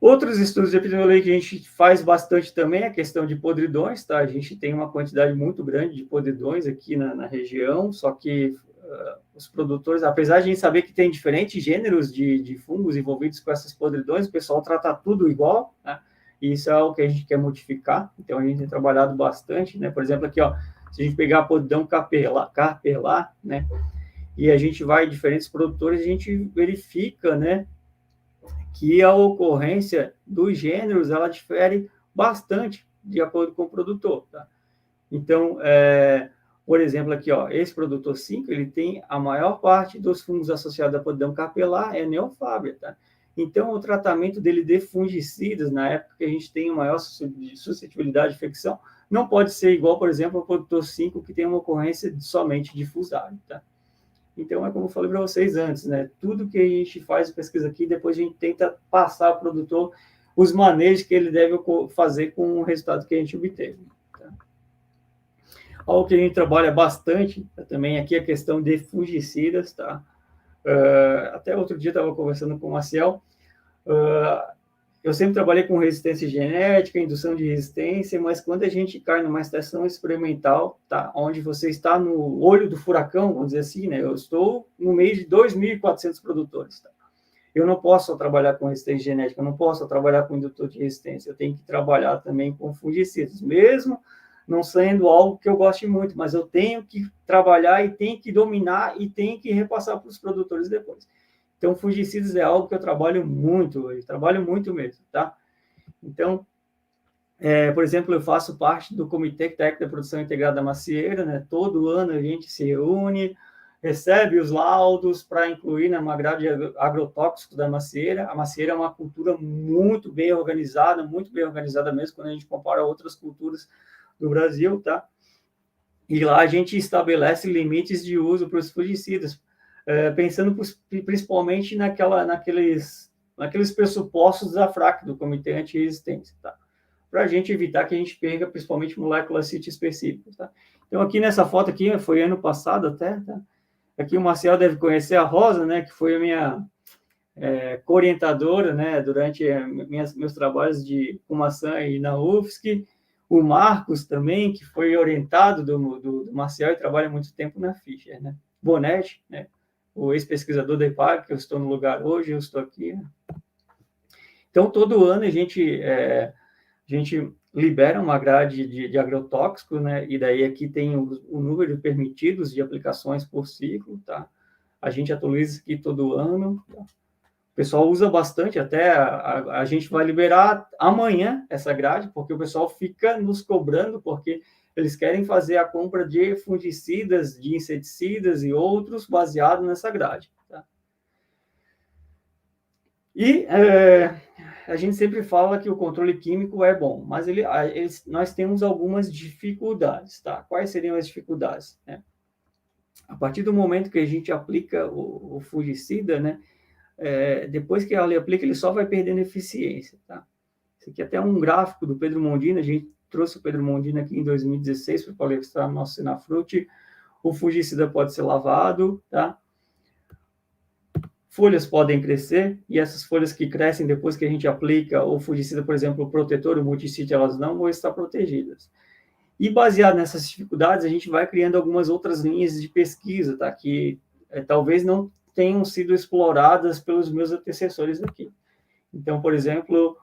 Outros estudos de epidemiologia que a gente faz bastante também é a questão de podridões, tá, a gente tem uma quantidade muito grande de podridões aqui na região, só que os produtores, apesar de a gente saber que tem diferentes gêneros de fungos envolvidos com essas podridões, o pessoal trata tudo igual, né? E isso é algo que a gente quer modificar, então a gente tem trabalhado bastante, né? Por exemplo, aqui, ó, se a gente pegar a podridão carpelar, né? E a gente vai em diferentes produtores, a gente verifica, né, que a ocorrência dos gêneros, ela difere bastante de acordo com o produtor, tá? Então, por exemplo, aqui, ó, esse produtor 5, ele tem a maior parte dos fungos associados à podridão carpelar é neofábia, tá? Então, o tratamento dele de fungicidas, na época que a gente tem maior suscetibilidade de infecção, não pode ser igual, por exemplo, ao produtor 5, que tem uma ocorrência somente de fusário, tá? Então, é como eu falei para vocês antes, né? Tudo que a gente faz pesquisa aqui, depois a gente tenta passar ao produtor os manejos que ele deve fazer com o resultado que a gente obteve. Algo que a gente trabalha bastante também aqui é a questão de fungicidas, tá? Até outro dia estava conversando com o Marcel. Eu sempre trabalhei com resistência genética, indução de resistência, mas quando a gente cai numa estação experimental, tá? Onde você está no olho do furacão, vamos dizer assim, né? Eu estou no meio de 2.400 produtores, tá? Eu não posso trabalhar com resistência genética, eu não posso trabalhar com indutor de resistência, eu tenho que trabalhar também com fungicidas, mesmo não sendo algo que eu goste muito, mas eu tenho que trabalhar e tenho que dominar e tenho que repassar para os produtores depois. Então, fungicidas é algo que eu trabalho muito mesmo, tá? Então, por exemplo, eu faço parte do Comitê Técnico da Produção Integrada da Macieira, né? Todo ano a gente se reúne, recebe os laudos para incluir na grade agrotóxico da macieira. A macieira é uma cultura muito bem organizada mesmo, quando a gente compara a outras culturas do Brasil, tá? E lá a gente estabelece limites de uso para os fungicidas, pensando principalmente naqueles pressupostos da FRAC, do Comitê Antirresistência, tá? Para a gente evitar que a gente perca principalmente moléculas sítio-específicas, tá? Então, aqui nessa foto aqui, foi ano passado até, tá? Aqui o Marcel deve conhecer a Rosa, né, que foi a minha co-orientadora, né, durante meus trabalhos com maçã e na UFSC. O Marcos também, que foi orientado do Marcel e trabalha muito tempo na Fischer, né? Bonetti, né, o ex-pesquisador da EPAG, que eu estou no lugar hoje, eu estou aqui, né? Então, todo ano a gente libera uma grade de agrotóxicos, né? E daí aqui tem o número de permitidos de aplicações por ciclo, tá? A gente atualiza aqui todo ano, tá? O pessoal usa bastante, até a gente vai liberar amanhã essa grade, porque o pessoal fica nos cobrando, porque eles querem fazer a compra de fungicidas, de inseticidas e outros baseado nessa grade, tá? E a gente sempre fala que o controle químico é bom, mas nós temos algumas dificuldades, tá? Quais seriam as dificuldades, né? A partir do momento que a gente aplica o fungicida, né? Depois que ele aplica, ele só vai perdendo eficiência, tá? Esse aqui é até um gráfico do Pedro Mondino, a gente trouxe o Pedro Mondino aqui em 2016 para palestrar no nosso Sinafrute. O fungicida pode ser lavado, tá? Folhas podem crescer, e essas folhas que crescem depois que a gente aplica o fungicida, por exemplo, o protetor, o multicídio, elas não vão estar protegidas. E baseado nessas dificuldades, a gente vai criando algumas outras linhas de pesquisa, tá? Que talvez não tenham sido exploradas pelos meus antecessores aqui. Então, por exemplo,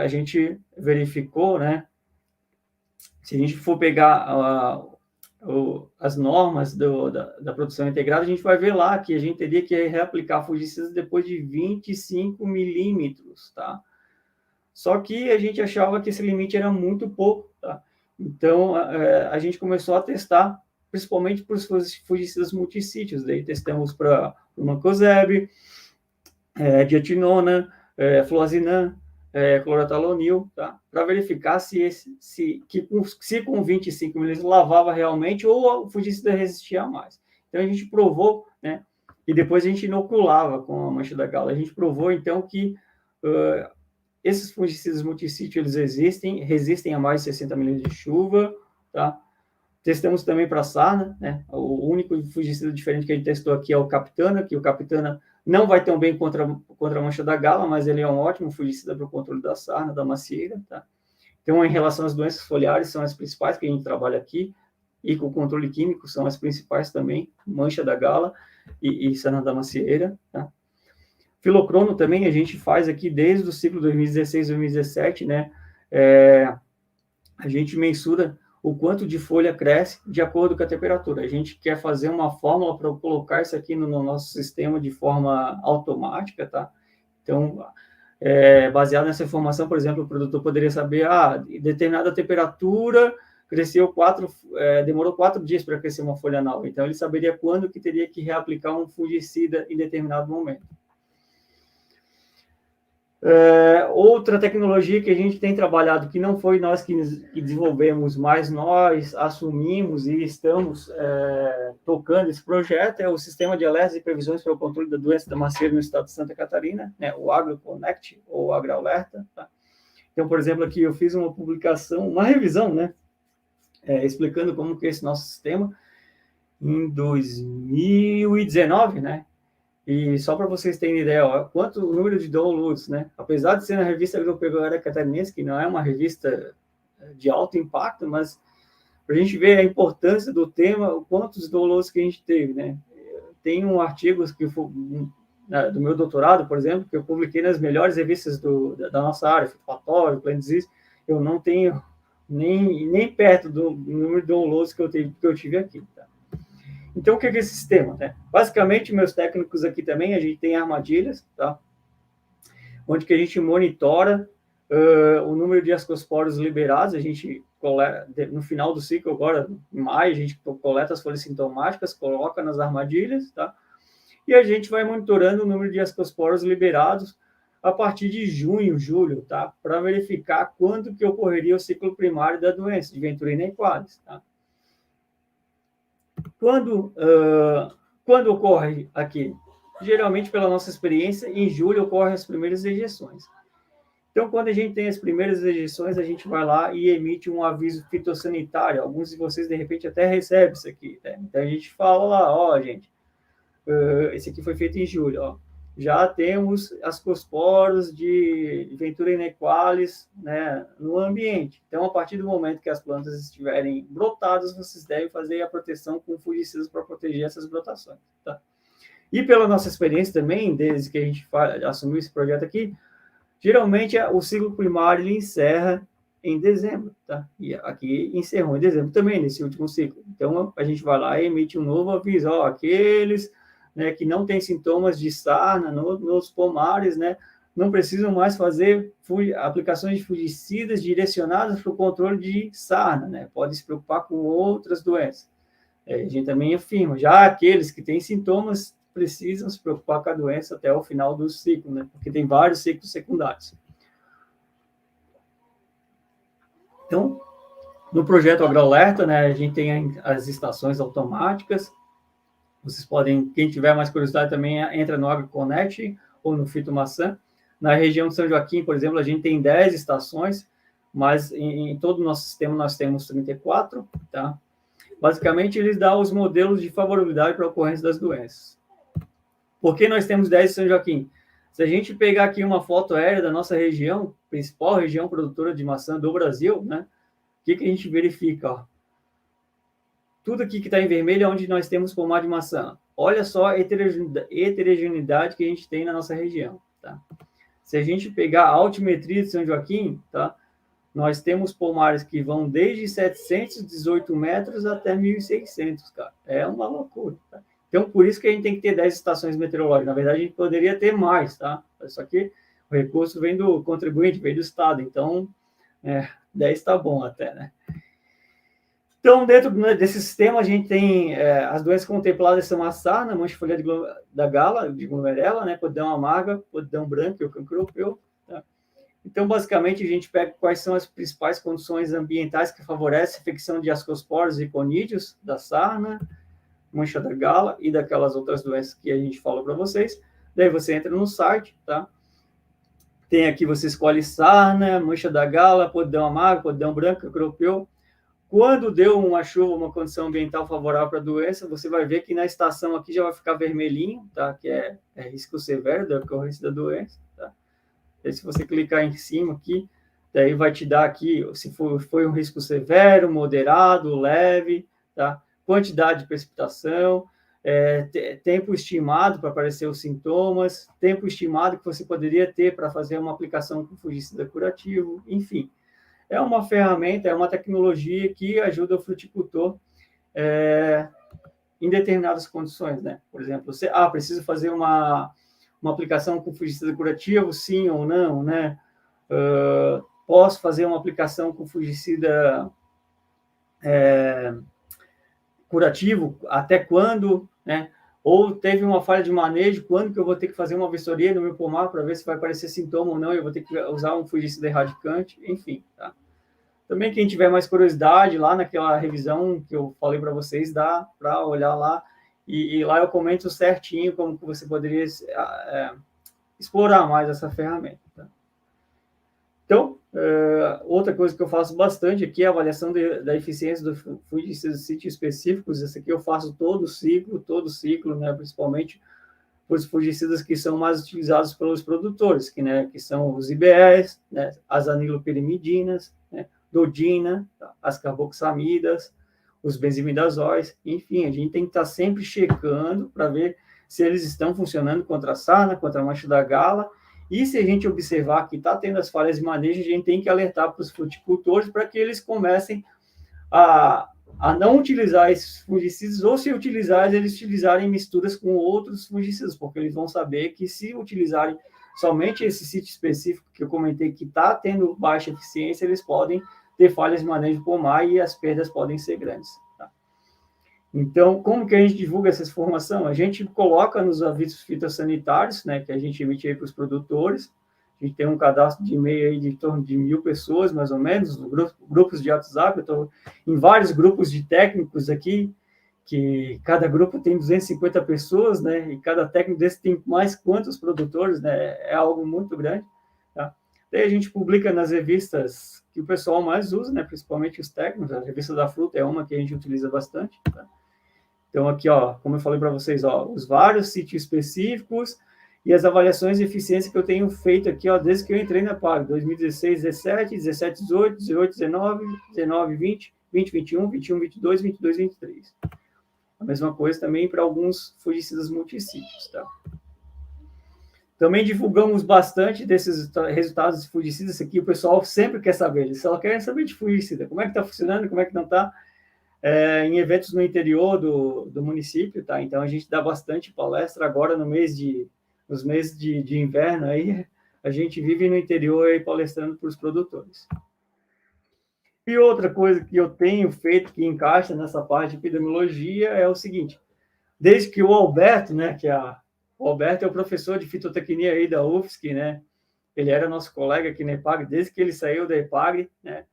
a gente verificou, né, se a gente for pegar as normas da produção integrada, a gente vai ver lá que a gente teria que reaplicar fungicidas depois de 25 milímetros, tá? Só que a gente achava que esse limite era muito pouco, tá? Então, a gente começou a testar, principalmente para os fungicidas multissítios. Daí testamos para o mancozeb, diatinona, fluazinam, clorotalonil, tá? Para verificar se com 25 mililitros lavava realmente ou o fungicida resistia a mais. Então, a gente provou, né? E depois a gente inoculava com a mancha da gala. A gente provou, então, que esses fungicidas multissítio, eles resistem a mais de 60 milímetros de chuva, tá? Testamos também para sarna, né? O único fungicida diferente que a gente testou aqui é o Captana, que o Captana não vai tão bem contra a mancha da gala, mas ele é um ótimo fungicida para o controle da sarna, da macieira, tá? Então, em relação às doenças foliares, são as principais que a gente trabalha aqui, e com o controle químico são as principais também, mancha da gala e sarna da macieira, tá? Filocrono também a gente faz aqui desde o ciclo 2016-2017, né? A gente mensura o quanto de folha cresce de acordo com a temperatura. A gente quer fazer uma fórmula para colocar isso aqui no nosso sistema de forma automática, tá? Então, baseado nessa informação, por exemplo, o produtor poderia saber, em determinada temperatura, demorou 4 dias para crescer uma folha nova. Então, ele saberia quando que teria que reaplicar um fungicida em determinado momento. Outra tecnologia que a gente tem trabalhado, que não foi nós que desenvolvemos, mas nós assumimos e estamos tocando esse projeto, é o Sistema de Alertas e Previsões para o Controle da Doença da Macieira no estado de Santa Catarina, né, o AgroConnect, ou AgroAlerta. Tá? Então, por exemplo, aqui eu fiz uma publicação, uma revisão, né, explicando como que é esse nosso sistema em 2019, né? E só para vocês terem ideia, quanto o número de downloads, né? Apesar de ser na revista Agropecuária Catarinense, que não é uma revista de alto impacto, mas para a gente ver a importância do tema, quantos downloads que a gente teve, né? Tem um artigo que foi, do meu doutorado, por exemplo, que eu publiquei nas melhores revistas da nossa área, Fitopatório, Plant Disease, eu não tenho nem perto do número de downloads que eu tive aqui, tá? Então, o que é esse sistema? Né? Basicamente, meus técnicos aqui também, a gente tem armadilhas, tá? Onde que a gente monitora o número de ascosporos liberados, a gente coleta, no final do ciclo, agora, em maio, a gente coleta as folhas sintomáticas, coloca nas armadilhas, tá? E a gente vai monitorando o número de ascosporos liberados a partir de junho, julho, tá? Para verificar quando que ocorreria o ciclo primário da doença, de Venturina equalis, tá? Quando ocorre aqui? Geralmente, pela nossa experiência, em julho ocorrem as primeiras ejeções. Então, quando a gente tem as primeiras ejeções, a gente vai lá e emite um aviso fitossanitário. Alguns de vocês, de repente, até recebem isso aqui. Né? Então, a gente fala lá, gente, esse aqui foi feito em julho, já temos ascosporos de Venturina equalis, né, no ambiente. Então, a partir do momento que as plantas estiverem brotadas, vocês devem fazer a proteção com fungicidas para proteger essas brotações. Tá? E pela nossa experiência também, desde que a gente assumiu esse projeto aqui, geralmente o ciclo primário ele encerra em dezembro. Tá? E aqui encerrou em dezembro também, nesse último ciclo. Então, a gente vai lá e emite um novo aviso. Aqueles... né, que não tem sintomas de sarna nos pomares, né, não precisam mais fazer aplicações de fungicidas direcionadas para o controle de sarna, né, pode se preocupar com outras doenças. A gente também afirma, já aqueles que têm sintomas precisam se preocupar com a doença até o final do ciclo, né, porque tem vários ciclos secundários. Então, no projeto AgroAlerta, né, a gente tem as estações automáticas. Vocês podem, quem tiver mais curiosidade também, entra no AgroConnect ou no Fitomaçã. Na região de São Joaquim, por exemplo, a gente tem 10 estações, mas em todo o nosso sistema nós temos 34, tá? Basicamente, eles dão os modelos de favorabilidade para a ocorrência das doenças. Por que nós temos 10 em São Joaquim? Se a gente pegar aqui uma foto aérea da nossa região, principal região produtora de maçã do Brasil, né? O que a gente verifica? Tudo aqui que está em vermelho é onde nós temos pomar de maçã. olha só a heterogeneidade que a gente tem na nossa região, tá? Se a gente pegar a altimetria de São Joaquim, tá? Nós temos pomares que vão desde 718 metros até 1.600, cara. É uma loucura, tá? Então, por isso que a gente tem que ter 10 estações meteorológicas. Na verdade, a gente poderia ter mais, tá? Só que o recurso vem do contribuinte, vem do Estado. Então, 10 está bom até, né? Então, dentro desse sistema, a gente tem as doenças contempladas são a sarna, mancha folhada da gala, de glomerela, né? Podridão amarga, podridão branca e o cancro europeu, tá? Então, basicamente, a gente pega quais são as principais condições ambientais que favorecem a infecção de ascosporos e conídeos da sarna, mancha da gala e daquelas outras doenças que a gente falou para vocês. Daí você entra no site, tá? Tem aqui, você escolhe sarna, mancha da gala, podridão amargo, podridão branco, europeu. Quando deu uma chuva, uma condição ambiental favorável para a doença, você vai ver que na estação aqui já vai ficar vermelhinho, tá? Que é risco severo da ocorrência da doença, tá? E se você clicar em cima aqui, daí vai te dar aqui se foi um risco severo, moderado, leve, tá? Quantidade de precipitação, tempo estimado para aparecer os sintomas, tempo estimado que você poderia ter para fazer uma aplicação com fungicida curativo, enfim. É uma ferramenta, é uma tecnologia que ajuda o fruticultor em determinadas condições, né? Por exemplo, você, preciso fazer uma aplicação com fungicida curativo, sim ou não, né? Posso fazer uma aplicação com fungicida curativo, até quando, né? Ou teve uma falha de manejo, quando que eu vou ter que fazer uma vistoria no meu pomar para ver se vai aparecer sintoma ou não, eu vou ter que usar um fungicida erradicante, enfim, tá? Também quem tiver mais curiosidade, lá naquela revisão que eu falei para vocês, dá para olhar lá, e lá eu comento certinho como que você poderia explorar mais essa ferramenta, tá? Então, outra coisa que eu faço bastante aqui é a avaliação da eficiência dos fungicidas sítios específicos. Esse aqui eu faço todo ciclo, né, principalmente os fungicidas que são mais utilizados pelos produtores, que são os IBS, né, as anilopirimidinas, né, dodina, as carboxamidas, os benzimidazóis, enfim, a gente tem que estar sempre checando para ver se eles estão funcionando contra a sarna, contra a mancha da gala. E se a gente observar que está tendo as falhas de manejo, a gente tem que alertar para os fruticultores para que eles comecem a não utilizar esses fungicidas, ou se utilizar, eles utilizarem misturas com outros fungicidas, porque eles vão saber que se utilizarem somente esse sítio específico que eu comentei que está tendo baixa eficiência, eles podem ter falhas de manejo pomar e as perdas podem ser grandes, tá? Então, como que a gente divulga essa informação? A gente coloca nos avisos fitossanitários, né, que a gente emite aí para os produtores. A gente tem um cadastro de e-mail aí de torno de 1.000 pessoas, mais ou menos, grupos de WhatsApp. Eu estou em vários grupos de técnicos aqui, que cada grupo tem 250 pessoas, né, e cada técnico desse tem mais quantos produtores, né, é algo muito grande, tá? Daí a gente publica nas revistas que o pessoal mais usa, né, principalmente os técnicos. A revista da fruta é uma que a gente utiliza bastante, tá? Então, aqui, ó, como eu falei para vocês, ó, os vários sítios específicos e as avaliações de eficiência que eu tenho feito aqui, ó, desde que eu entrei na PAG, 2016, 17, 17, 18, 18, 19, 19, 20, 20, 21, 21, 22, 22, 23. A mesma coisa também para alguns fungicidas multissítios, tá? Também divulgamos bastante desses resultados de fungicidas aqui. O pessoal sempre quer saber, eles só querem saber de fungicida, como é que está funcionando, como é que não está. Em eventos no interior do município, tá? Então a gente dá bastante palestra agora nos meses de inverno, aí a gente vive no interior aí palestrando para os produtores. E outra coisa que eu tenho feito que encaixa nessa parte de epidemiologia é o seguinte: desde que o Alberto, né, o Alberto é o professor de fitotecnia aí da UFSC, né? Ele era nosso colega aqui na EPAGRE, desde que ele saiu da EPAGRE, né?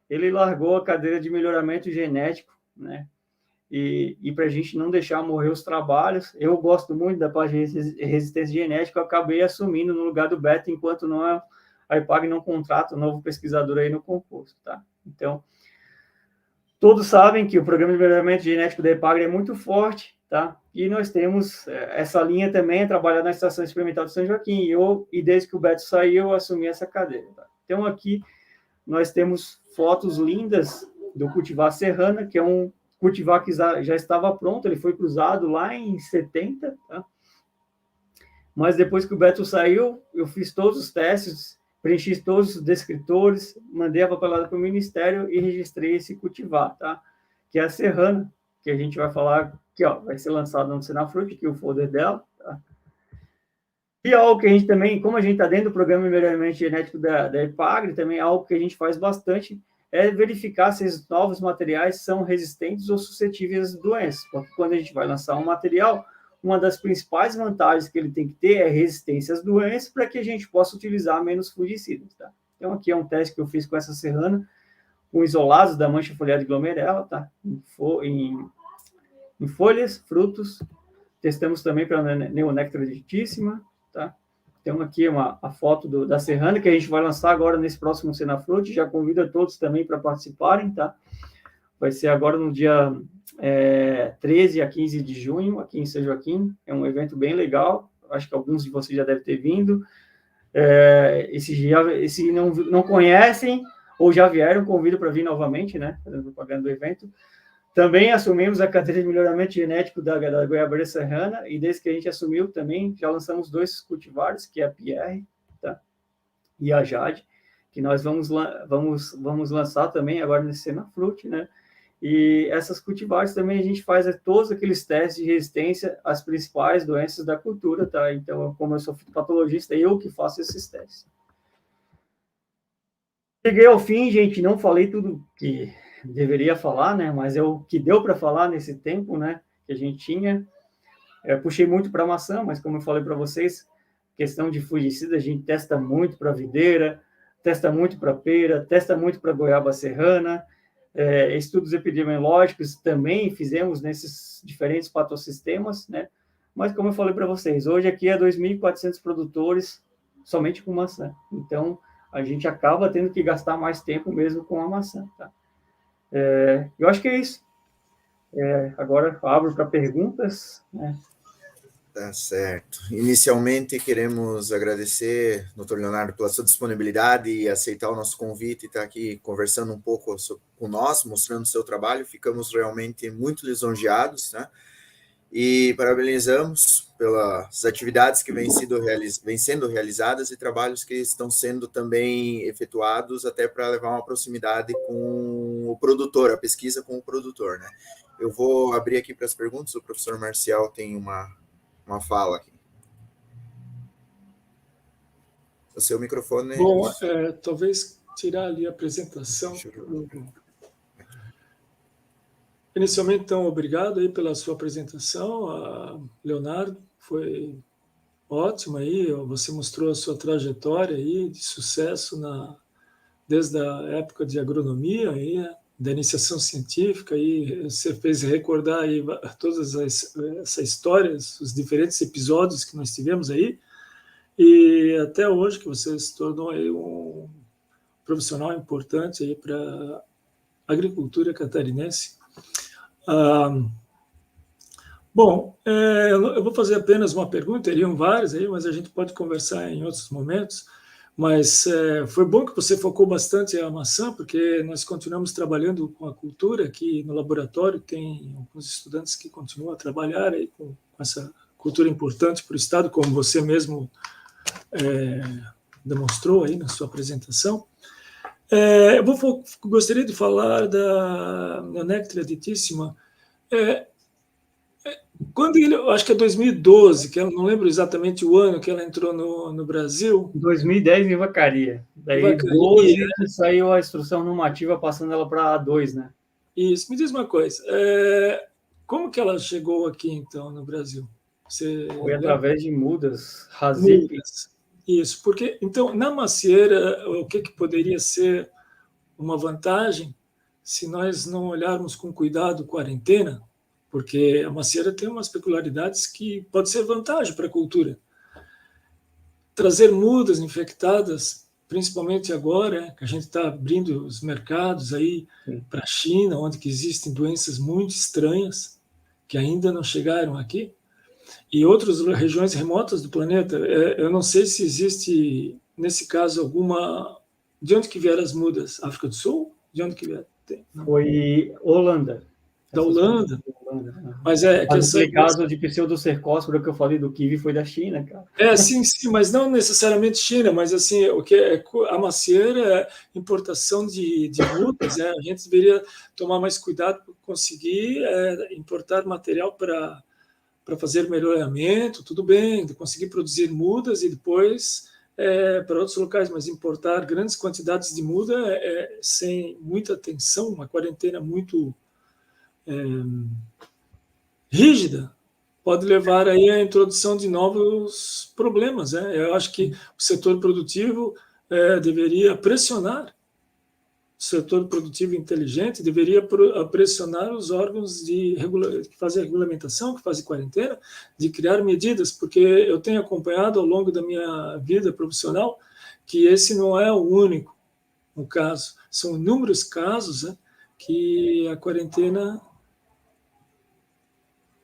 Ele largou a cadeira de melhoramento genético, né? E para a gente não deixar morrer os trabalhos, eu gosto muito da parte de resistência genética, eu acabei assumindo no lugar do Beto, enquanto a EPAGRE não contrata um novo pesquisador aí no concurso, tá? Então, todos sabem que o programa de melhoramento genético da EPAGRE é muito forte, tá? E nós temos essa linha também, trabalhar na Estação Experimental de São Joaquim, e desde que o Beto saiu, eu assumi essa cadeira, tá? Então, aqui nós temos fotos lindas do cultivar serrana, que é um cultivar que já estava pronto, ele foi cruzado lá em 70, tá? Mas depois que o Beto saiu, eu fiz todos os testes, preenchi todos os descritores, mandei a papelada para o Ministério e registrei esse cultivar, tá? Que é a serrana, que a gente vai falar, que ó, vai ser lançado no Senafruit, aqui o folder dela, tá? E algo que a gente também, como a gente está dentro do programa de melhoramento genético da EPAGRE, também algo que a gente faz bastante é verificar se os novos materiais são resistentes ou suscetíveis a doenças, porque quando a gente vai lançar um material, uma das principais vantagens que ele tem que ter é resistência às doenças para que a gente possa utilizar menos fungicidas, tá? Então, aqui é um teste que eu fiz com essa serrana, com isolados da mancha foliar de glomerela, tá? Em folhas, frutos. Testamos também para neonectar ditíssima, tá? Então, aqui a foto da serrana, que a gente vai lançar agora nesse próximo Senafruit. Já convido a todos também para participarem, tá? Vai ser agora no dia 13 a 15 de junho, aqui em São Joaquim. É um evento bem legal. Acho que alguns de vocês já devem ter vindo. Esse não conhecem ou já vieram, convido para vir novamente, né? Fazendo propaganda do evento. Também assumimos a cadeira de melhoramento genético da goiabeira serrana, e desde que a gente assumiu também, já lançamos 2 cultivares, que é a Pierre, tá? E a Jade, que nós vamos lançar também agora nesse Senafruit, né? E essas cultivares também a gente faz todos aqueles testes de resistência às principais doenças da cultura, tá? Então, como eu sou fitopatologista, eu que faço esses testes. Cheguei ao fim, gente, não falei tudo que deveria falar, né? Mas é o que deu para falar nesse tempo, né? Que a gente tinha. Puxei muito para maçã, mas como eu falei para vocês, questão de fungicida, a gente testa muito para videira, testa muito para pera, testa muito para goiaba serrana. Estudos epidemiológicos também fizemos nesses diferentes patossistemas, né? Mas como eu falei para vocês, hoje aqui é 2.400 produtores somente com maçã. Então, a gente acaba tendo que gastar mais tempo mesmo com a maçã, tá? Eu acho que é isso. Agora abro para perguntas, né? Tá certo. Inicialmente, queremos agradecer, Dr. Leonardo, pela sua disponibilidade e aceitar o nosso convite e estar aqui conversando um pouco com nós, mostrando o seu trabalho. Ficamos realmente muito lisonjeados, né? E parabenizamos pelas atividades que vêm sendo realizadas e trabalhos que estão sendo também efetuados até para levar uma proximidade com o produtor, a pesquisa com o produtor, né? Eu vou abrir aqui para as perguntas, o professor Marcial tem uma fala aqui. O seu microfone... Bom, talvez tirar ali a apresentação. Inicialmente, então, obrigado aí pela sua apresentação, Leonardo, foi ótimo aí, você mostrou a sua trajetória aí de sucesso desde a época de agronomia, aí, da iniciação científica, aí você fez recordar aí todas essas histórias, os diferentes episódios que nós tivemos aí, e até hoje que você se tornou aí um profissional importante aí para a agricultura catarinense. Bom, eu vou fazer apenas uma pergunta, teriam várias aí, mas a gente pode conversar em outros momentos. Mas foi bom que você focou bastante a maçã, porque nós continuamos trabalhando com a cultura aqui no laboratório, tem alguns estudantes que continuam a trabalhar aí com essa cultura importante para o Estado, como você mesmo demonstrou aí na sua apresentação. Gostaria de falar da neonectar ditíssima. Eu acho que é 2012, que eu não lembro exatamente o ano que ela entrou no Brasil. 2010 em Vacaria. Daí, 12, saiu a instrução normativa passando ela para A2, né? Isso. Me diz uma coisa, como que ela chegou aqui, então, no Brasil? Foi através de mudas, Razip. Isso, porque, então, na macieira, o que poderia ser uma vantagem se nós não olharmos com cuidado quarentena? Porque a macieira tem umas peculiaridades que pode ser vantagem para a cultura. Trazer mudas infectadas, principalmente agora, que a gente está abrindo os mercados aí para a China, onde que existem doenças muito estranhas, que ainda não chegaram aqui, e outras regiões remotas do planeta. Eu não sei se existe, nesse caso, alguma... De onde que vieram as mudas? África do Sul? De onde que vieram? Foi Holanda. da Holanda. Né? Mas é que aquele caso de pseudocercóspora que eu falei do kiwi foi da China, cara. Sim, mas não necessariamente China, mas assim, o que é a macieira, importação de mudas, a gente deveria tomar mais cuidado para conseguir importar material para fazer melhoramento, tudo bem, de conseguir produzir mudas e depois para outros locais, mas importar grandes quantidades de muda sem muita atenção, uma quarentena muito rígida, pode levar aí à introdução de novos problemas. Eu acho que o setor produtivo deveria pressionar, o setor produtivo inteligente deveria pressionar os órgãos que fazem a regulamentação, que fazem quarentena, de criar medidas, porque eu tenho acompanhado ao longo da minha vida profissional que esse não é o único caso, são inúmeros casos que a quarentena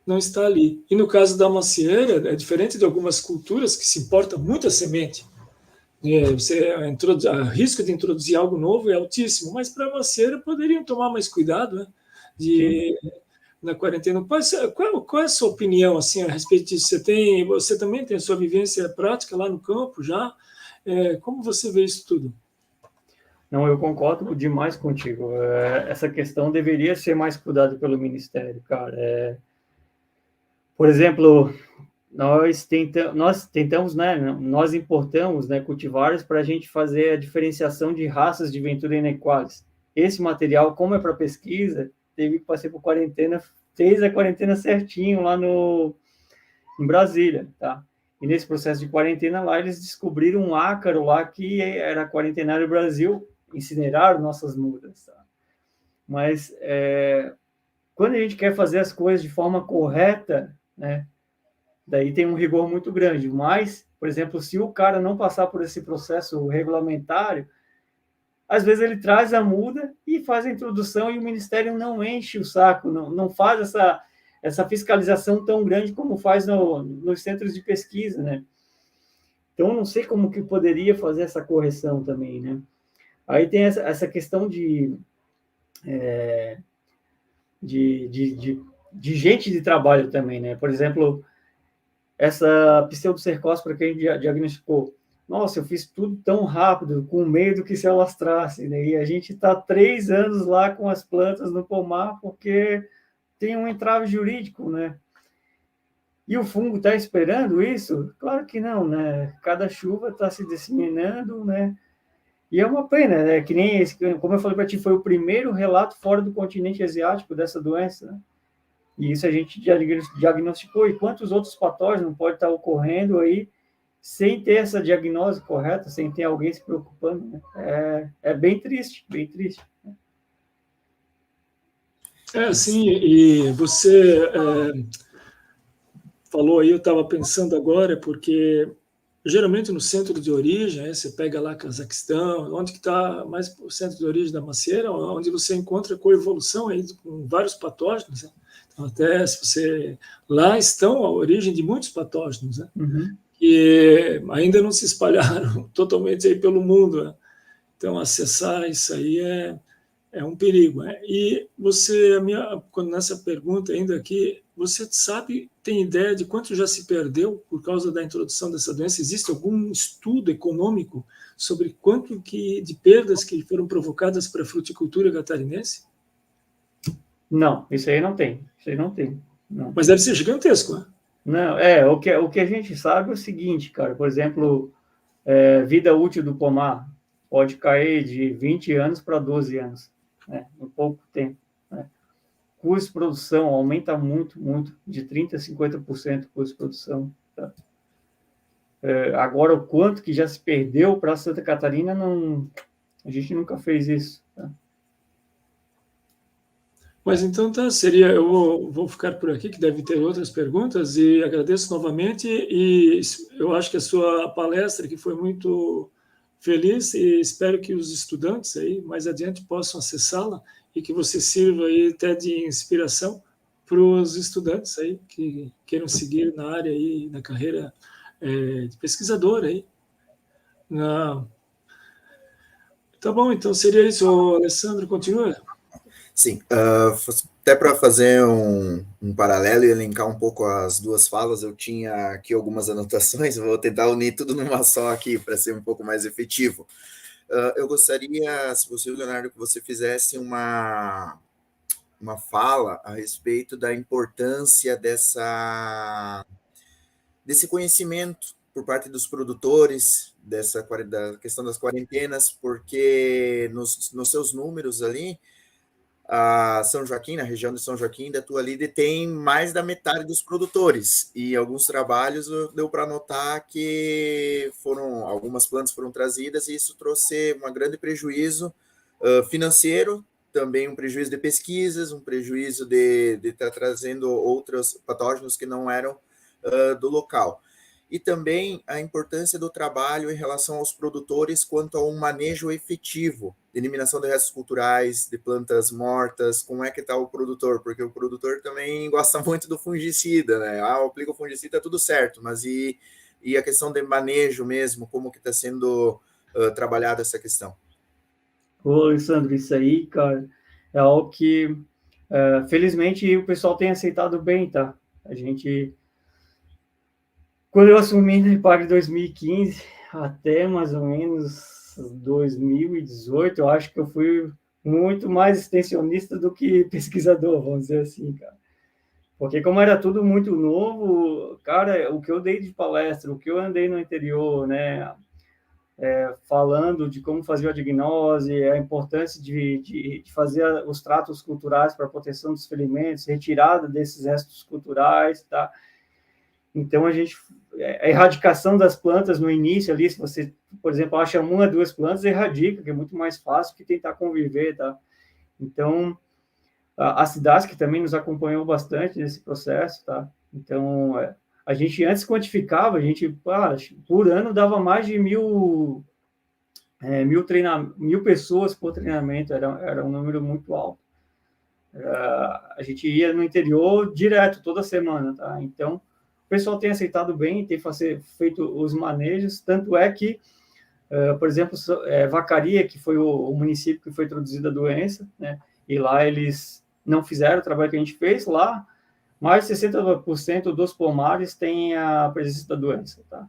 não está ali. E no caso da macieira, é diferente de algumas culturas que se importa muito a semente. O risco de introduzir algo novo é altíssimo, mas para a macieira poderiam tomar mais cuidado na quarentena. Qual é a sua opinião assim, a respeito disso? Você também tem a sua vivência prática lá no campo já? Como você vê isso tudo? Não, eu concordo demais contigo. Essa questão deveria ser mais cuidada pelo Ministério, cara. Por exemplo, nós tentamos, né, nós importamos, né, cultivares para a gente fazer a diferenciação de raças de Ventura inequalis. Esse material, como é para pesquisa, teve que passar por quarentena, fez a quarentena certinho lá em Brasília, tá? E nesse processo de quarentena lá, eles descobriram um ácaro lá que era quarentenário Brasil, incineraram nossas mudas, tá? Mas quando a gente quer fazer as coisas de forma correta, né, daí tem um rigor muito grande. Mas, por exemplo, se o cara não passar por esse processo regulamentário, às vezes ele traz a muda e faz a introdução e o Ministério não enche o saco, não faz essa fiscalização tão grande como faz nos centros de pesquisa, né? Então, não sei como que poderia fazer essa correção também, né? Aí tem essa questão de gente de trabalho também, né? Por exemplo, essa pseudocercóspora que a gente diagnosticou. Nossa, eu fiz tudo tão rápido, com medo que se alastrasse, né? E a gente está 3 anos lá com as plantas no pomar porque tem um entrave jurídico, né? E o fungo está esperando isso? Claro que não, né? Cada chuva está se disseminando, né? E é uma pena, né? Que nem esse, como eu falei para ti, foi o primeiro relato fora do continente asiático dessa doença, né? E isso a gente diagnosticou. E quantos outros patógenos podem estar ocorrendo aí sem ter essa diagnose correta, sem ter alguém se preocupando, né? É bem triste, bem triste. Sim, e você falou aí, eu estava pensando agora, porque geralmente no centro de origem, você pega lá Cazaquistão, onde que está mais o centro de origem da macieira, onde você encontra coevolução aí com vários patógenos, né? Então, até se você... Lá estão a origem de muitos patógenos, né? Uhum. Que ainda não se espalharam totalmente aí pelo mundo, né? Então, acessar isso aí é um perigo, né? E você, nessa pergunta ainda aqui, você sabe, tem ideia de quanto já se perdeu por causa da introdução dessa doença? Existe algum estudo econômico sobre quanto de perdas que foram provocadas para a fruticultura catarinense? Não, isso aí não tem. Isso aí não tem. Não. Mas deve ser gigantesco, né? Não, o que a gente sabe é o seguinte, cara, por exemplo, vida útil do pomar pode cair de 20 anos para 12 anos, né, em pouco tempo, né? Custo de produção aumenta muito, muito, de 30% a 50% o custo de produção, tá? Agora, o quanto que já se perdeu para Santa Catarina, a gente nunca fez isso, tá? Mas então eu vou ficar por aqui, que deve ter outras perguntas, e agradeço novamente, e eu acho que a sua palestra que foi muito feliz, e espero que os estudantes aí mais adiante possam acessá-la e que você sirva aí até de inspiração para os estudantes aí que queiram seguir na área aí, na carreira de pesquisador aí. Tá bom, então seria isso. O Alessandro, continua? Sim, Até para fazer um paralelo e elencar um pouco as duas falas, eu tinha aqui algumas anotações, vou tentar unir tudo numa só aqui para ser um pouco mais efetivo. Eu gostaria, se possível, Leonardo, que você fizesse uma fala a respeito da importância desse conhecimento por parte dos produtores, da questão das quarentenas, porque nos seus números ali, a São Joaquim, na região de São Joaquim, da tua líder, tem mais da metade dos produtores, e alguns trabalhos deu para notar que algumas plantas foram trazidas, e isso trouxe um grande prejuízo financeiro, também um prejuízo de pesquisas, um prejuízo de estar trazendo outros patógenos que não eram do local. E também a importância do trabalho em relação aos produtores quanto a um manejo efetivo, de eliminação de restos culturais, de plantas mortas, como é que está o produtor? Porque o produtor também gosta muito do fungicida, né? Aplica o fungicida, tudo certo, mas e a questão de manejo mesmo, como que está sendo trabalhada essa questão? Ô, Alessandro, isso aí, cara, é algo que, felizmente, o pessoal tem aceitado bem, tá? Quando eu assumi na IPAGRE em 2015, até mais ou menos 2018, eu acho que eu fui muito mais extensionista do que pesquisador, vamos dizer assim, cara. Porque como era tudo muito novo, cara, o que eu dei de palestra, o que eu andei no interior, né, falando de como fazer a diagnose, a importância de fazer os tratos culturais para a proteção dos ferimentos, retirada desses restos culturais, tá? Então, a erradicação das plantas no início ali, se você, por exemplo, acha uma, duas plantas, erradica, que é muito mais fácil que tentar conviver, tá? Então, a SIDASC também nos acompanhou bastante nesse processo, tá? Então, a gente antes quantificava, por ano dava mais de 1.000 pessoas por treinamento, era um número muito alto. A gente ia no interior direto, toda semana, tá? Então, o pessoal tem aceitado bem, tem feito os manejos, tanto é que, por exemplo, Vacaria, que foi o município que foi introduzida a doença, né? E lá eles não fizeram o trabalho que a gente fez, lá mais de 60% dos pomares têm a presença da doença, tá?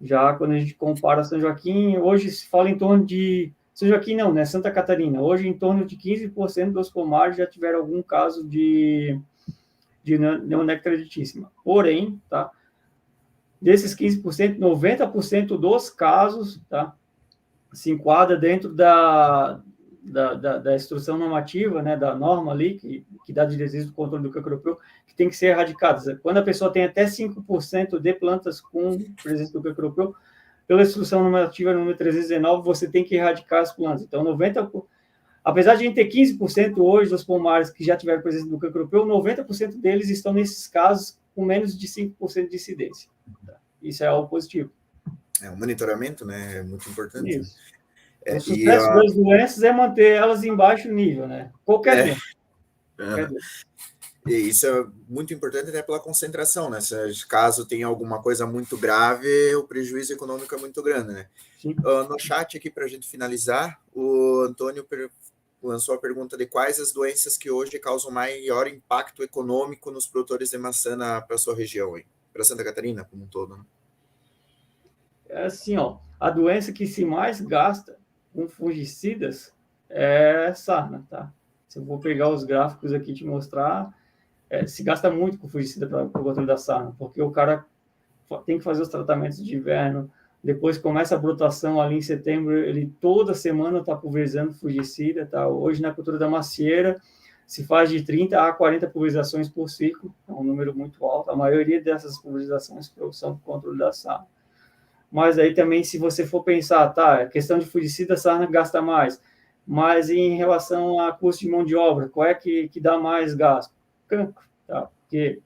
Já quando a gente compara São Joaquim, hoje se fala em torno de... São Joaquim não, né? Santa Catarina. Hoje, em torno de 15% dos pomares já tiveram algum caso de neonectaritíssima. Porém, tá? Desses 15%, 90% dos casos, tá? Se enquadra dentro da instrução normativa, né, da norma ali, que dá diretrizes do controle do cancro europeu, que tem que ser erradicadas. Quando a pessoa tem até 5% de plantas com presença do cancro europeu, pela instrução normativa número 319, você tem que erradicar as plantas. Então, apesar de a gente ter 15% hoje dos pomares que já tiveram presença do cancro europeu, 90% deles estão nesses casos com menos de 5% de incidência. Isso é algo positivo. O monitoramento, né, é muito importante. Isso. O sucesso das doenças é manter elas em baixo nível, né? Qualquer doença. E isso é muito importante até pela concentração, né? Se caso tem alguma coisa muito grave, o prejuízo econômico é muito grande, né? No chat aqui, para a gente finalizar, o Antônio lançou a pergunta de quais as doenças que hoje causam maior impacto econômico nos produtores de maçã para a sua região, para Santa Catarina como um todo, né? É assim, a doença que se mais gasta com fungicidas é sarna, tá? Se eu vou pegar os gráficos aqui e te mostrar, se gasta muito com fungicida para o controle da sarna, porque o cara tem que fazer os tratamentos de inverno, depois começa a brotação ali em setembro, ele toda semana está pulverizando fungicida, tá? Hoje na cultura da macieira se faz de 30 a 40 pulverizações por ciclo, é um número muito alto, a maioria dessas pulverizações são para o controle da sarna. Mas aí também, se você for pensar, tá, questão de fungicida, a sarna gasta mais, mas em relação a custo de mão de obra, qual é que dá mais gasto? Cancro, tá? Porque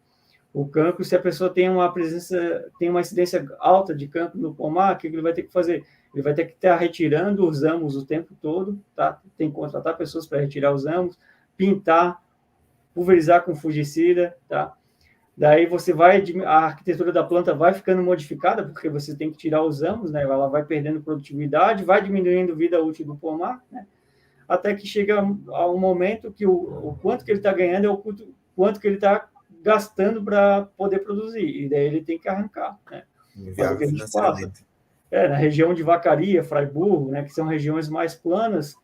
o cancro, se a pessoa tem uma incidência alta de cancro no pomar, o que ele vai ter que fazer? Ele vai ter que estar retirando os amos o tempo todo, tá? Tem que contratar pessoas para retirar os amos, pintar, pulverizar com fungicida, tá? Daí a arquitetura da planta vai ficando modificada, porque você tem que tirar os amos, né? Ela vai perdendo produtividade, vai diminuindo a vida útil do pomar, né? até que chega a um momento que o quanto que ele está ganhando é o quanto que ele está gastando para poder produzir, e daí ele tem que arrancar, né? Inviável que a gente financeiramente. Na região de Vacaria, Fraiburgo, né, que são regiões mais planas,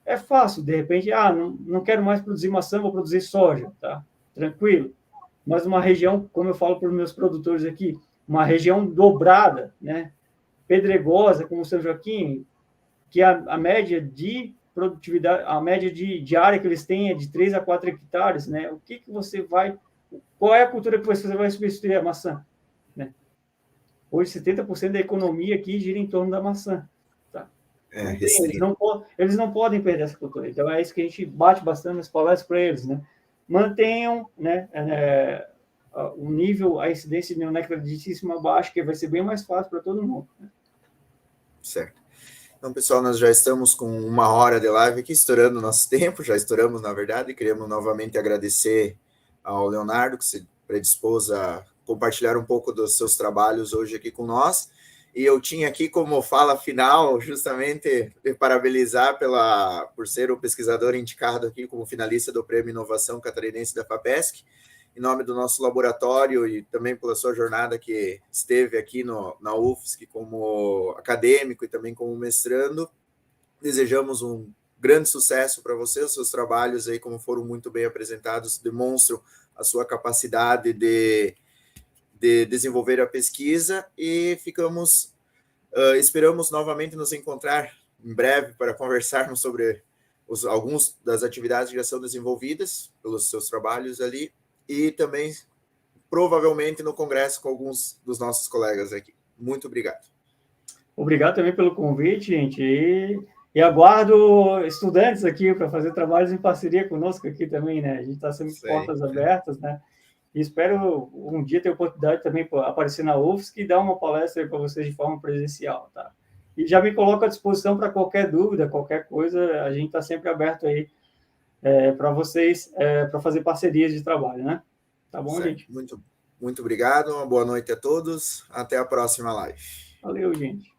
é fácil, de repente, não quero mais produzir maçã, vou produzir soja, tá? Tranquilo. Mas uma região, como eu falo para os meus produtores aqui, uma região dobrada, né, pedregosa, como São Joaquim, que a média de produtividade, a média de área que eles têm é de 3 a 4 hectares, né? O que você vai... Qual é a cultura que você vai substituir a maçã? Né? Hoje, 70% da economia aqui gira em torno da maçã. Tá? Eles não podem perder essa cultura. Então, é isso que a gente bate bastante nas palestras para eles, né? Mantenham, né, o nível, a incidência de neonéctar de cima baixa, que vai ser bem mais fácil para todo mundo. Né? Certo. Então, pessoal, nós já estamos com 1 hora de live aqui, estourando o nosso tempo, já estouramos, na verdade, e queremos novamente agradecer ao Leonardo, que se predispôs a compartilhar um pouco dos seus trabalhos hoje aqui com nós, e eu tinha aqui como fala final, justamente, de parabenizar por ser o pesquisador indicado aqui como finalista do Prêmio Inovação Catarinense da FAPESC, em nome do nosso laboratório e também pela sua jornada que esteve aqui na UFSC como acadêmico e também como mestrando. Desejamos um grande sucesso para você, os seus trabalhos aí, como foram muito bem apresentados, demonstram a sua capacidade de desenvolver a pesquisa e esperamos novamente nos encontrar em breve para conversarmos sobre algumas das atividades que já são desenvolvidas pelos seus trabalhos ali, e também, provavelmente, no congresso com alguns dos nossos colegas aqui. Muito obrigado. Obrigado também pelo convite, gente, e aguardo estudantes aqui para fazer trabalhos em parceria conosco aqui também, né? A gente está sempre portas abertas, né? E espero um dia ter a oportunidade também de aparecer na UFSC e dar uma palestra para vocês de forma presencial, tá? E já me coloco à disposição para qualquer dúvida, qualquer coisa, a gente está sempre aberto aí para vocês, para fazer parcerias de trabalho, né? Tá bom, certo. Gente? Muito obrigado, uma boa noite a todos, até a próxima live. Valeu, gente.